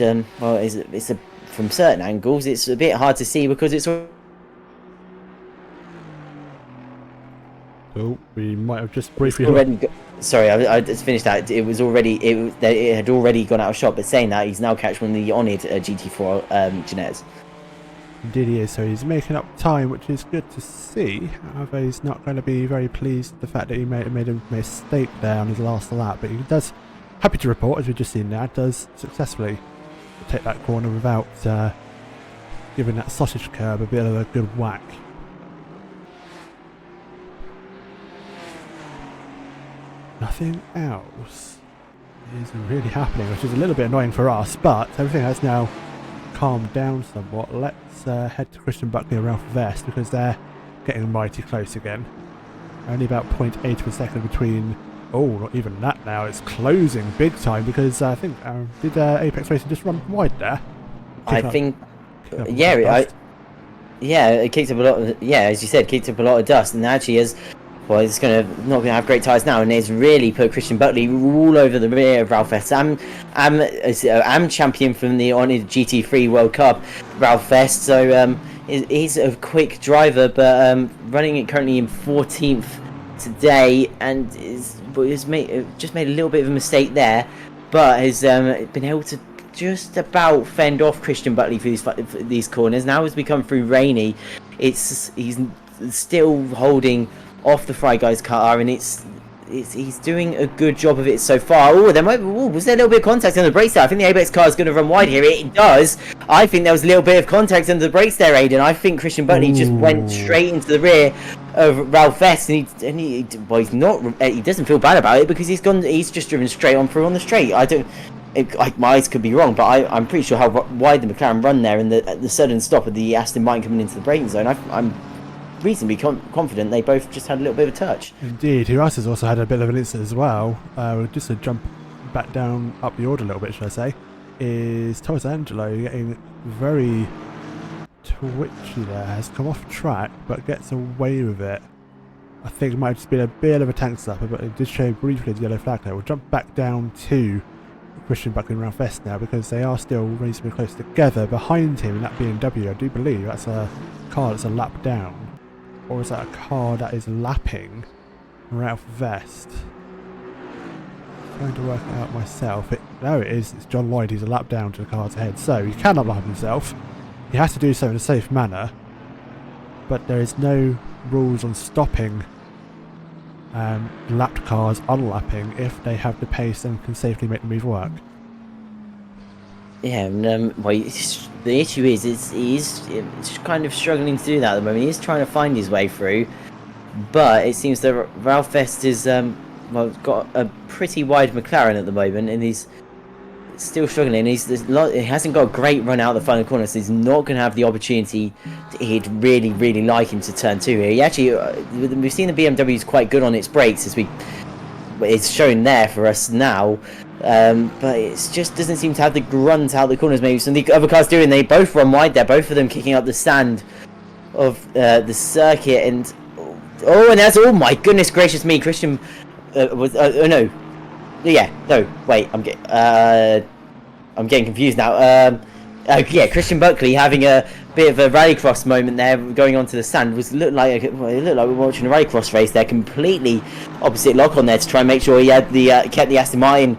from certain angles, it's a bit hard to see because it's. Oh, we might have just briefly. Sorry, I just finished that. It had already gone out of shot. But saying that, he's now catching one of the oNiD GT4 Jeanets. Indeed he is, so he's making up time, which is good to see. However, he's not going to be very pleased with the fact that he made a mistake there on his last lap, but he does, happy to report, as we've just seen now, does successfully take that corner without giving that sausage curb a bit of a good whack. Nothing else is really happening, which is a little bit annoying for us, but everything has now calmed down somewhat. Let's head to Christian Buckley and Ralph Vest, because they're getting mighty close again. Only about 0.8 of a second between. Oh, not even that now. It's closing big time, because I think did Apex Racing just run wide there? It kicked up a lot. As you said, kicked up a lot of dust, and actually well, it's not going to have great tyres now, and it's really put Christian Buckley all over the rear of Ralph Vest. I'm champion from the oNiD GT3 World Cup, Ralph Vest, so he's a quick driver, but running it currently in 14th today, and just made a little bit of a mistake there, but has been able to just about fend off Christian Buckley for these corners. Now as we come through Rainy, he's still holding off the Fry Guy's car, and he's doing a good job of it so far. Was there a little bit of contact on the brakes there? I think the Apex car is going to run wide here. It does. I think there was a little bit of contact under the brakes there, Aiden. I think Christian Buckley just went straight into the rear of Ralph Vest, and he doesn't feel bad about it, because he's just driven straight on through on the straight. My eyes could be wrong, but I'm pretty sure how wide the McLaren run there, and the sudden stop of the Aston Martin coming into the braking zone. I'm reasonably confident they both just had a little bit of a touch. Indeed. Who else has also had a bit of an incident as well? Just to jump back down up the order a little bit, should I say, is Thomas Angelo getting very twitchy there. Has come off track, but gets away with it. I think it might have just been a bit of a tank slapper, but it did show briefly the yellow flag there. We'll jump back down to Christian Buckley and Ralph Vest now, because they are still reasonably close together. Behind him in that BMW, I do believe that's a car that's a lap down. Or is that a car that is lapping Ralph Vest? Trying to work it out myself. There it is. It's John Lloyd who's a lap down to the cars ahead. So he cannot lap himself. He has to do so in a safe manner. But there is no rules on stopping lapped cars unlapping if they have the pace and can safely make the move work. Yeah, and, the issue is, he's kind of struggling to do that at the moment. He's trying to find his way through, but it seems that Ralphest is got a pretty wide McLaren at the moment, and he's still struggling. He hasn't got a great run out of the final corner, so he's not going to have the opportunity he'd really like into turn 2 here. He actually, we've seen the BMW is quite good on its brakes, as it's shown there for us now. But it just doesn't seem to have the grunt out the corners. Maybe some of the other cars do, and they both run wide there. Both of them kicking up the sand of the circuit, and and that's, oh my goodness gracious me, Christian was no, yeah, no, wait, I'm getting confused now. Yeah, Christian Buckley having a bit of a rallycross moment there, going onto the sand. It looked like we're watching a rallycross race there. Completely opposite lock on there to try and make sure he had kept the Aston Martin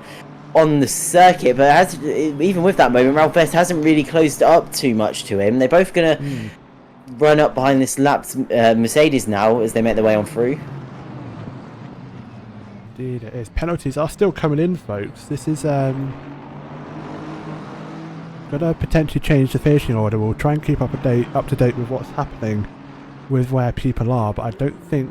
on the circuit. But even with that moment, Ralph Best hasn't really closed up too much to him. They're both gonna run up behind this lapped Mercedes now as they make their way on through. Indeed it is. Penalties are still coming in, folks. This is gonna potentially change the finishing order. We'll try and keep up to date with what's happening with where people are, but I don't think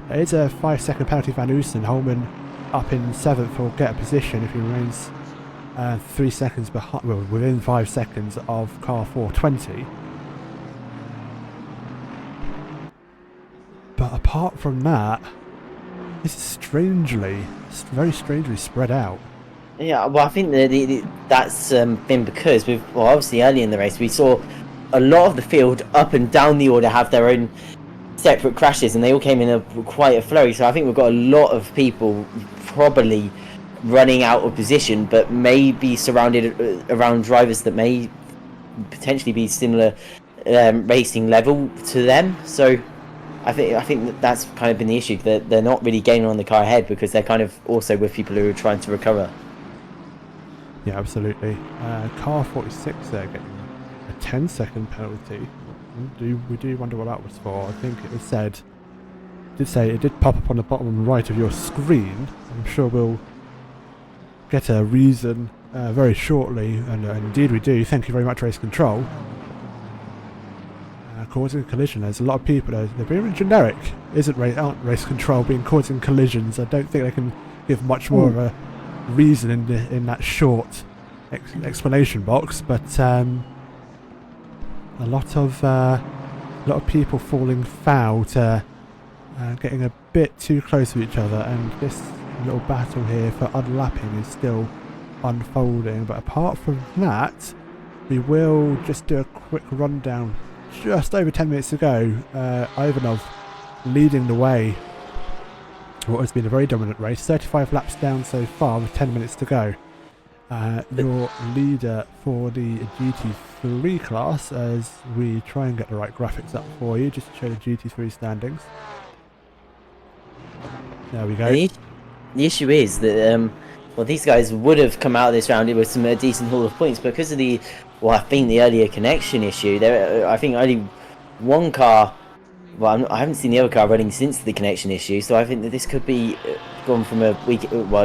there is a 5-second penalty for Van Oosten. Holman up in 7th will get a position if he remains 3 seconds behind, well, within 5 seconds of car 420. But apart from that, this is very strangely spread out. Yeah, well, I think that's been because obviously early in the race we saw a lot of the field up and down the order have their own separate crashes, and they all came in quite a flurry. So I think we've got a lot of people probably running out of position, but maybe surrounded around drivers that may potentially be similar racing level to them. So I think that's kind of been the issue, that they're not really gaining on the car ahead because they're kind of also with people who are trying to recover. Yeah, absolutely. Car 46 there getting a 10-second penalty. We do wonder what that was for. I think it was it did pop up on the bottom right of your screen. I'm sure we'll get a reason very shortly, and indeed we do. Thank you very much, Race Control. Causing a collision. There's a lot of people. They're being generic, aren't Race Control being causing collisions? I don't think they can give much more of a reason in that short explanation box, but a lot of people falling foul to getting a bit too close to each other, and this little battle here for unlapping is still unfolding. But apart from that, we will just do a quick rundown. Just over 10 minutes to go. Ivanov leading the way. What has been a very dominant race. 35 laps down so far with 10 minutes to go. Your leader for the GT3 class, as we try and get the right graphics up for you, just to show the GT3 standings. There we go. The issue is that these guys would have come out of this round with some decent haul of points, but because of the earlier connection issue. I think only one car. Well, I haven't seen the other car running since the connection issue, so I think that this could be gone from a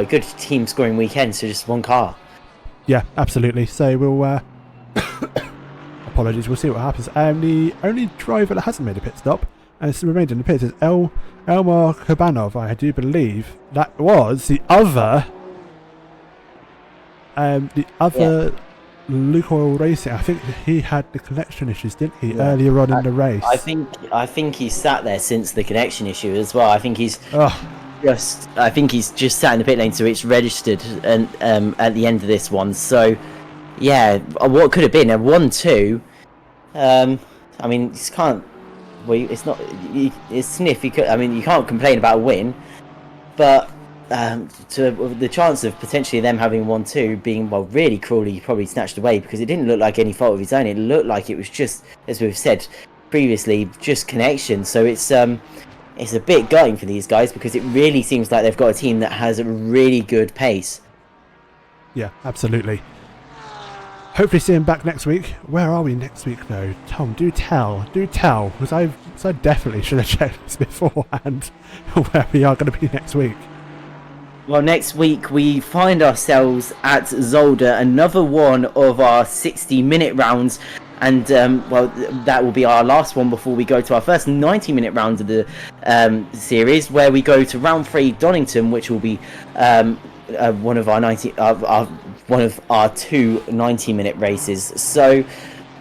good team scoring weekend to just one car. Yeah, absolutely. So we'll apologies. We'll see what happens. The only driver that hasn't made a pit stop and has remained in the pits is Elmar Kabanov. I do believe that was the other. Luke Oil Racing. I think he had the connection issues, didn't he, earlier on in the race? I think he's sat there since the connection issue as well. I think he's just sat in the pit lane, so it's registered and at the end of this one. So yeah, what could have been a 1-2. I mean, it's not. It's sniff. You can't complain about a win, but. To the chance of potentially them having 1-2 being really cruelly probably snatched away, because it didn't look like any fault of his own. It looked like it was just, as we've said previously, just connection. So it's a bit gutting for these guys, because it really seems like they've got a team that has a really good pace. Yeah, absolutely. Hopefully see him back next week. Where are we next week though? Tom, do tell, because I definitely should have checked this beforehand where we are going to be next week. Well, next week we find ourselves at Zolder, another one of our 60-minute rounds, and well, that will be our last one before we go to our first 90-minute round of the series, where we go to round 3, Donington, which will be one of our one of our two 90-minute races. So.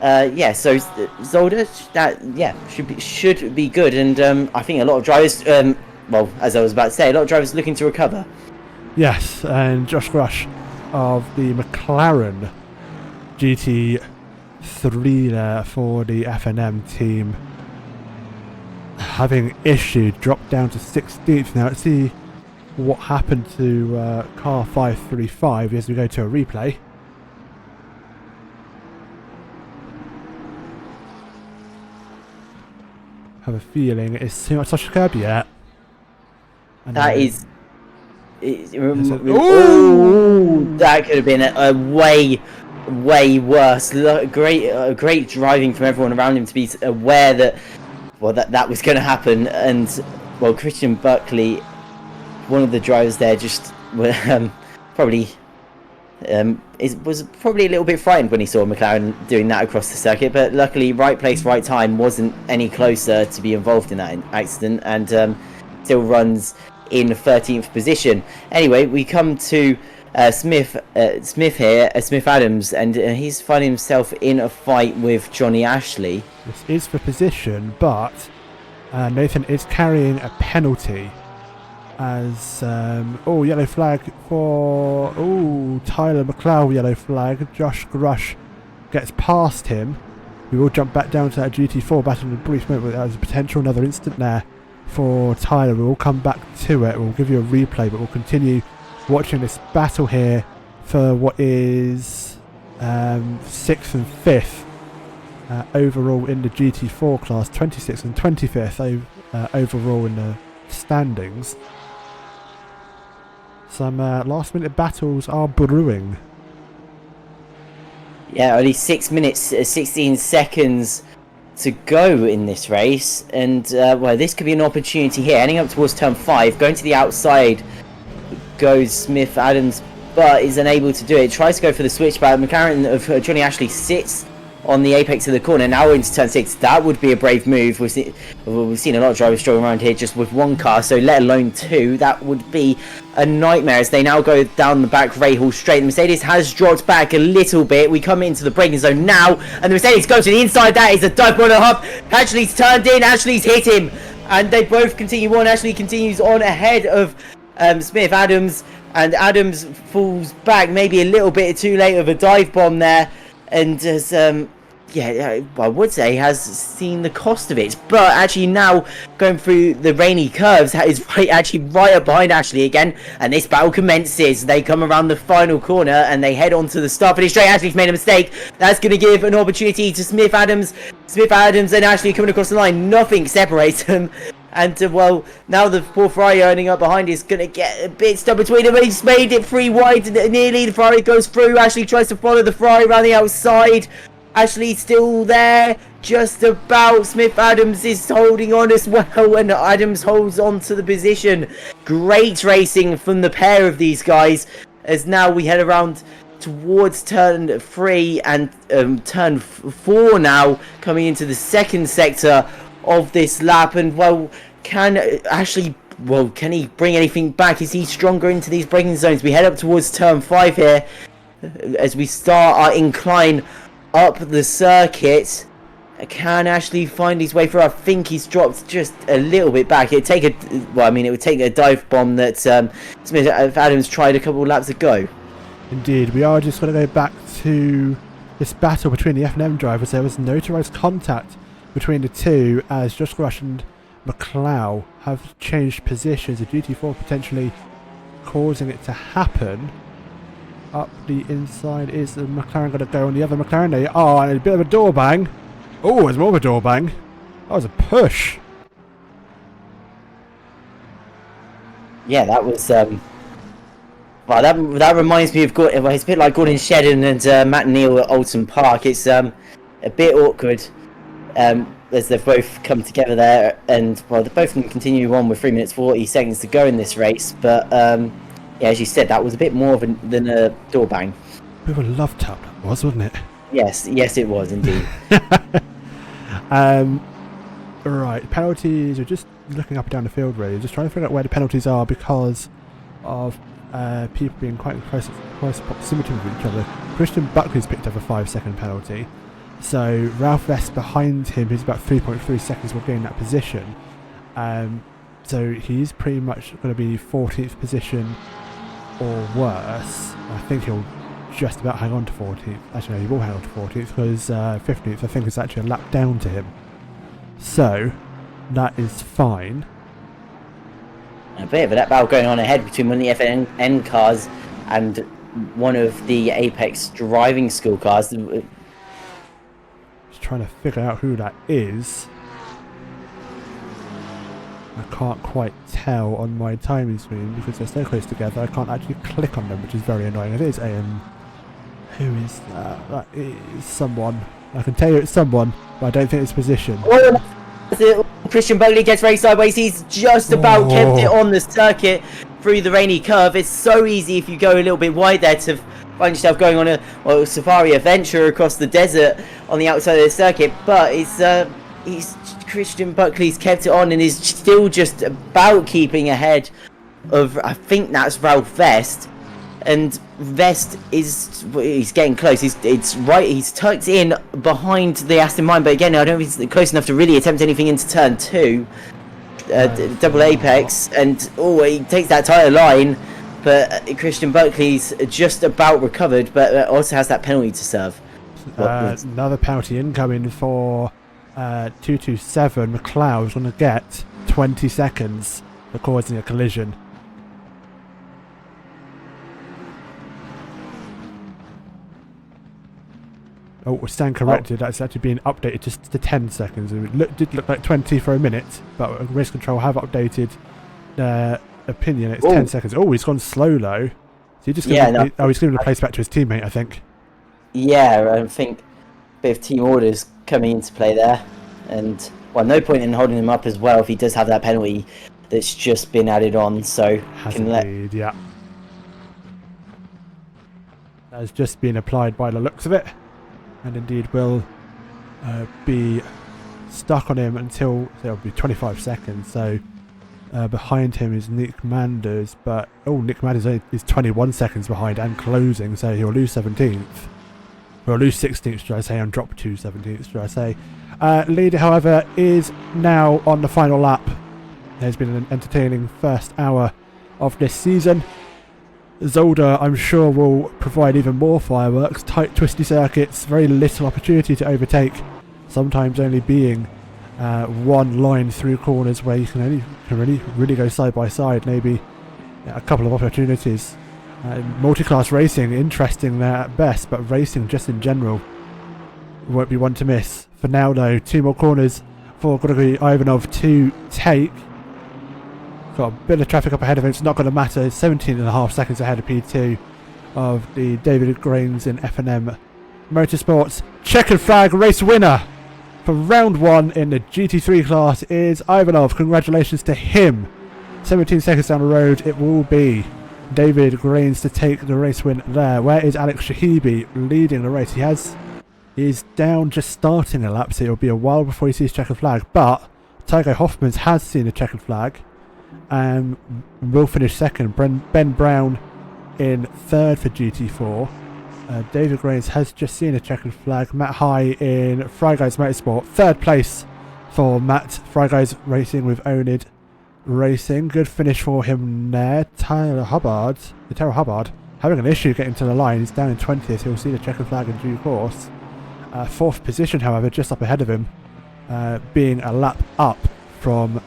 So Zolder, should be good, and I think a lot of drivers, well, as I was about to say, a lot of drivers looking to recover. Yes, and Josh Rush of the McLaren GT3 there for the F&M team, having issued, dropped down to 16th. Now let's see what happened to car 535 as we go to a replay. Have a feeling it's too much touch curb yet. That is. That could have been a way worse. Great driving from everyone around him to be aware that, well, that was going to happen. And, well, Christian Buckley, one of the drivers there, just probably was probably a little bit frightened when he saw McLaren doing that across the circuit. But luckily, right place, right time, wasn't any closer to be involved in that accident, and still runs in 13th position. Anyway, we come to Smith Adams, and he's finding himself in a fight with Johnny Ashley. This is for position, but Nathan is carrying a penalty as yellow flag for Tyler McLeod, yellow flag. Josh Grush gets past him. We will jump back down to that GT4 battle in a brief moment. That was a potential another instant there for Tyler. We'll come back to it. We'll give you a replay, but we'll continue watching this battle here for what is 6th and 5th overall in the GT4 class, 26th and 25th overall in the standings. Some last minute battles are brewing. Yeah, only 6 minutes 16 seconds to go in this race, and well, this could be an opportunity here. Heading up towards turn 5, going to the outside goes Smith Adams, but is unable to do it. Tries to go for the switch, but McLaren of Johnny Ashley sits on the apex of the corner. Now we're into turn 6. That would be a brave move. We've seen a lot of drivers strolling around here just with one car, so let alone two. That would be a nightmare as they now go down the back Rahal straight. The Mercedes has dropped back a little bit. We come into the braking zone now, and the Mercedes go to the inside. That is a dive on the hub. Ashley's turned in. Ashley's hit him, and they both continue on. Ashley continues on ahead of Smith Adams, and Adams falls back maybe a little bit too late of a dive bomb there, and has I would say has seen the cost of it. But actually now going through the rainy curves is right up behind Ashley again, and this battle commences. They come around the final corner and they head on to the start finish straight. Ashley's made a mistake. That's going to give an opportunity to Smith Adams and Ashley coming across the line. Nothing separates them. And well, now the poor Ferrari earning up behind is going to get a bit stuck between them. He's made it 3 wide. Nearly the Ferrari goes through. Ashley tries to follow the Ferrari around the outside. Ashley's still there, just about. Smith Adams is holding on as well, and Adams holds on to the position. Great racing from the pair of these guys, as now we head around towards turn 3 and turn 4 now, coming into the second sector of this lap. And well, can he bring anything back? Is he stronger into these braking zones? We head up towards turn 5 here as we start our incline up the circuit. Can Ashley find his way through? I think he's dropped just a little bit back. It would take a dive bomb that Smith Adams tried a couple of laps ago. Indeed, we are just going to go back to this battle between the F&M drivers. There was notarized contact between the two as Josh Rush and McLeod have changed positions. The GT4 potentially causing it to happen. Up the inside is the McLaren going to go on the other McLaren. They are, and a bit of a door bang. Oh, it's more of a door bang. That was a push. Yeah, that was well, that reminds me of it's a bit like Gordon Shedden and Matt Neal at Alton Park. It's a bit awkward as they've both come together there, and well, they both can continue on with 3 minutes 40 seconds to go in this race. But Yeah, as you said, that was a bit more than a door bang. Bit of a love tap that was, wasn't it? Yes, it was indeed. Right, penalties. We're just looking up and down the field, really, just trying to figure out where the penalties are because of people being quite in close proximity with each other. Christian Buckley's picked up a 5-second penalty, so Ralph Vest behind him, who's about 3.3 seconds, will gain that position. So he's pretty much going to be 14th position or worse. I think he'll just about hang on to 14th. Actually, no, he will hang on to 14th because 15th, I think, is actually a lap down to him. So that is fine. A bit of a battle going on ahead between one of the FNN cars and one of the Apex driving school cars. Just trying to figure out who that is. I can't quite tell on my timing screen because they're so close together. I can't actually click on them, which is very annoying. It is who is that? That is someone. I can tell you it's someone, but I don't think it's position. Oh, Christian Buckley gets raced sideways. He's just about kept it on the circuit through the rainy curve. It's so easy if you go a little bit wide there to find yourself going on a safari adventure across the desert on the outside of the circuit. But it's Christian Buckley's kept it on and is still just about keeping ahead of, I think that's Ralph Vest. And Vest he's getting close. He's tucked in behind the Aston Martin, but again, I don't think he's close enough to really attempt anything into turn 2. Double apex, and he takes that tyre line, but Christian Buckley's just about recovered, but also has that penalty to serve. Another penalty incoming for 227. McLeod's going to get 20 seconds for causing a collision. Oh, we stand corrected. That's actually been updated just to 10 seconds. It did look like 20 for a minute, but Race Control have updated their opinion. It's 10 seconds. Oh, he's gone slow low. So he just he's giving a place back to his teammate, I think. Yeah, I think a bit of team orders coming into play there, and no point in holding him up as well if he does have that penalty that's just been added on. So yeah, has just been applied by the looks of it. And indeed will be stuck on him until it'll be 25 seconds. So behind him is Nick Manders, but Nick Manders is 21 seconds behind and closing, so he'll lose 17th. He'll lose 16th, should I say, and drop to 17th, should I say. Leader, however, is now on the final lap. There's been an entertaining first hour of this season. Zolder, I'm sure, will provide even more fireworks, tight twisty circuits, very little opportunity to overtake, sometimes only being one line through corners where you can really go side by side, maybe a couple of opportunities. Multi-class racing, interesting there at best, but racing just in general won't be one to miss. For now though, 2 more corners for Grigory Ivanov to take. Got a bit of traffic up ahead of him, it's not going to matter. 17.5 seconds ahead of P2 of the David Grains in F&M Motorsports. Checkered flag race winner for round 1 in the GT3 class is Ivanov. Congratulations to him. 17 seconds down the road, it will be David Grains to take the race win there. Where is Alex Shahibi leading the race? He's down just starting a lap, so it'll be a while before he sees checkered flag. But Tygo Hoffmans has seen a checkered flag and will finish second. Ben Brown in third for GT4. David Grains has just seen a checkered flag. Matt High in Fryguys Motorsport. Third place for Matt. Fryguys Racing with oNiD Racing. Good finish for him there. Terrell Hubbard having an issue getting to the line. He's down in 20th. He'll see the checkered flag in due course. Fourth position, however, just up ahead of him, being a lap up from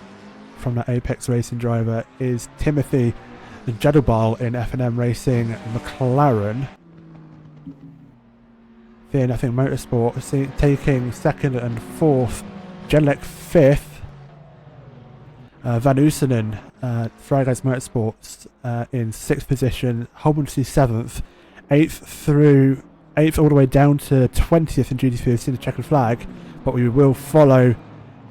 the Apex Racing driver, is Timothy Jadubal in F&M Racing McLaren. Fear Nothing Motorsport taking second and fourth. Genlec fifth. Van Oosenen, Fryguys Motorsports in sixth position. Holmensy seventh. Eighth all the way down to 20th in GT3. We've seen the checkered flag, but we will follow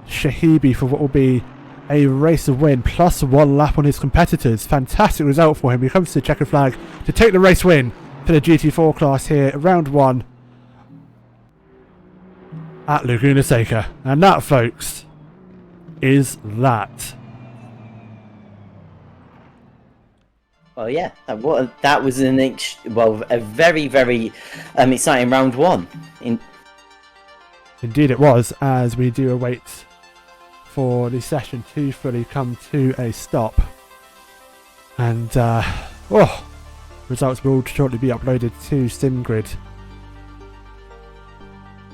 Shahibi for what will be a race win plus 1 lap on his competitors. Fantastic result for him. He comes to the checkered flag to take the race win for the GT4 class here, round 1 at Laguna Seca. And that, folks, is that. Well, yeah, that was a very, very exciting round 1. Indeed it was, as we do await for the session to fully come to a stop. And, results will shortly be uploaded to SimGrid.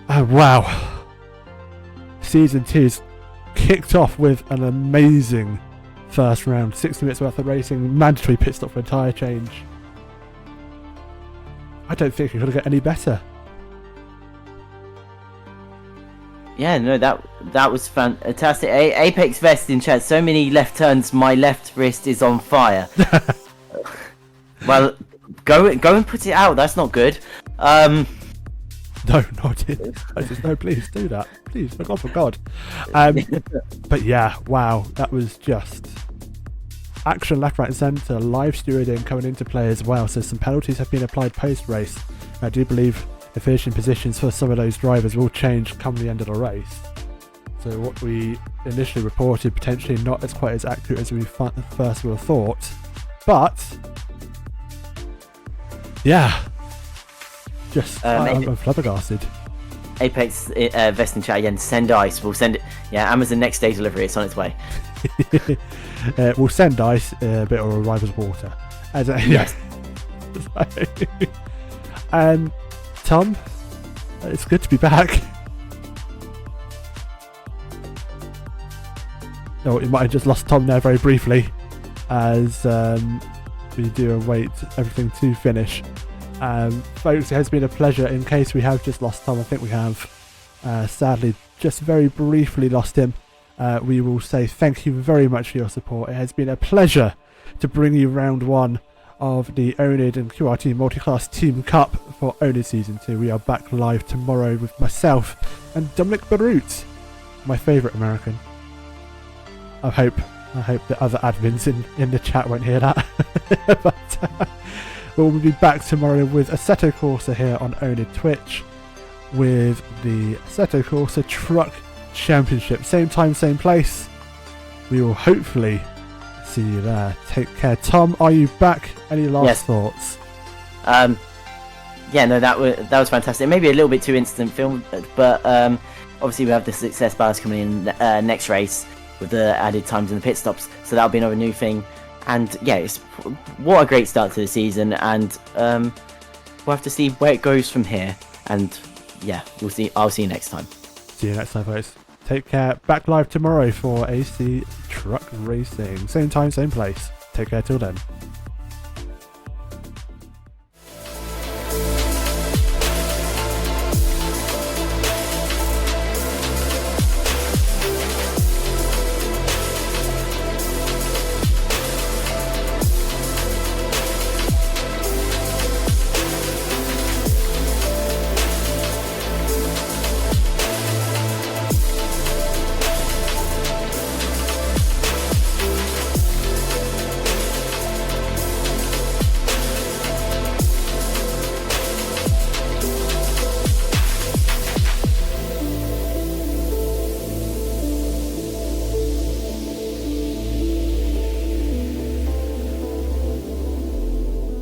Oh, wow. Season 2's kicked off with an amazing first round. 60 minutes worth of racing, mandatory pit stop for a tyre change. I don't think it could get any better. Yeah, no, that was fantastic. Apex Vest in chat. So many left turns, my left wrist is on fire. Well, go and put it out. That's not good. No, not it. No, please do that. Please, for God. But yeah, wow, that was just action left, right, and centre. Live stewarding coming into play as well. So some penalties have been applied post race. I do believe the finishing positions for some of those drivers will change come the end of the race. So what we initially reported, potentially not as quite as accurate as we first would have thought. But yeah, just I'm flabbergasted. Apex Vest in chat again. Send ice. We'll send it. Yeah, Amazon next day delivery. It's on its way. We'll send ice, a bit of arrivals water. Yes. Tom, it's good to be back. Oh, you might have just lost Tom there very briefly, as we do await everything to finish. Folks, it has been a pleasure. In case we have just lost Tom, I think we have sadly just very briefly lost him. We will say thank you very much for your support. It has been a pleasure to bring you round 1 of the oNiD and QRT Multiclass Team Cup for oNiD Season 2. We are back live tomorrow with myself and Dominic Barut, my favourite American. I hope the other admins in the chat won't hear that. But we'll be back tomorrow with Assetto Corsa here on oNiD Twitch with the Assetto Corsa Truck Championship. Same time, same place. We will hopefully see you there. Take care. Tom, are you back? Any last thoughts? Yeah, no, that was fantastic. Maybe a little bit too instant film, but obviously we have the success bars coming in next race with the added times and the pit stops, so that'll be another new thing. And yeah, what a great start to the season, and we'll have to see where it goes from here. And yeah, we'll see. I'll see you next time. See you next time, folks. Take care. Back live tomorrow for AC Truck Racing. Same time, same place. Take care till then.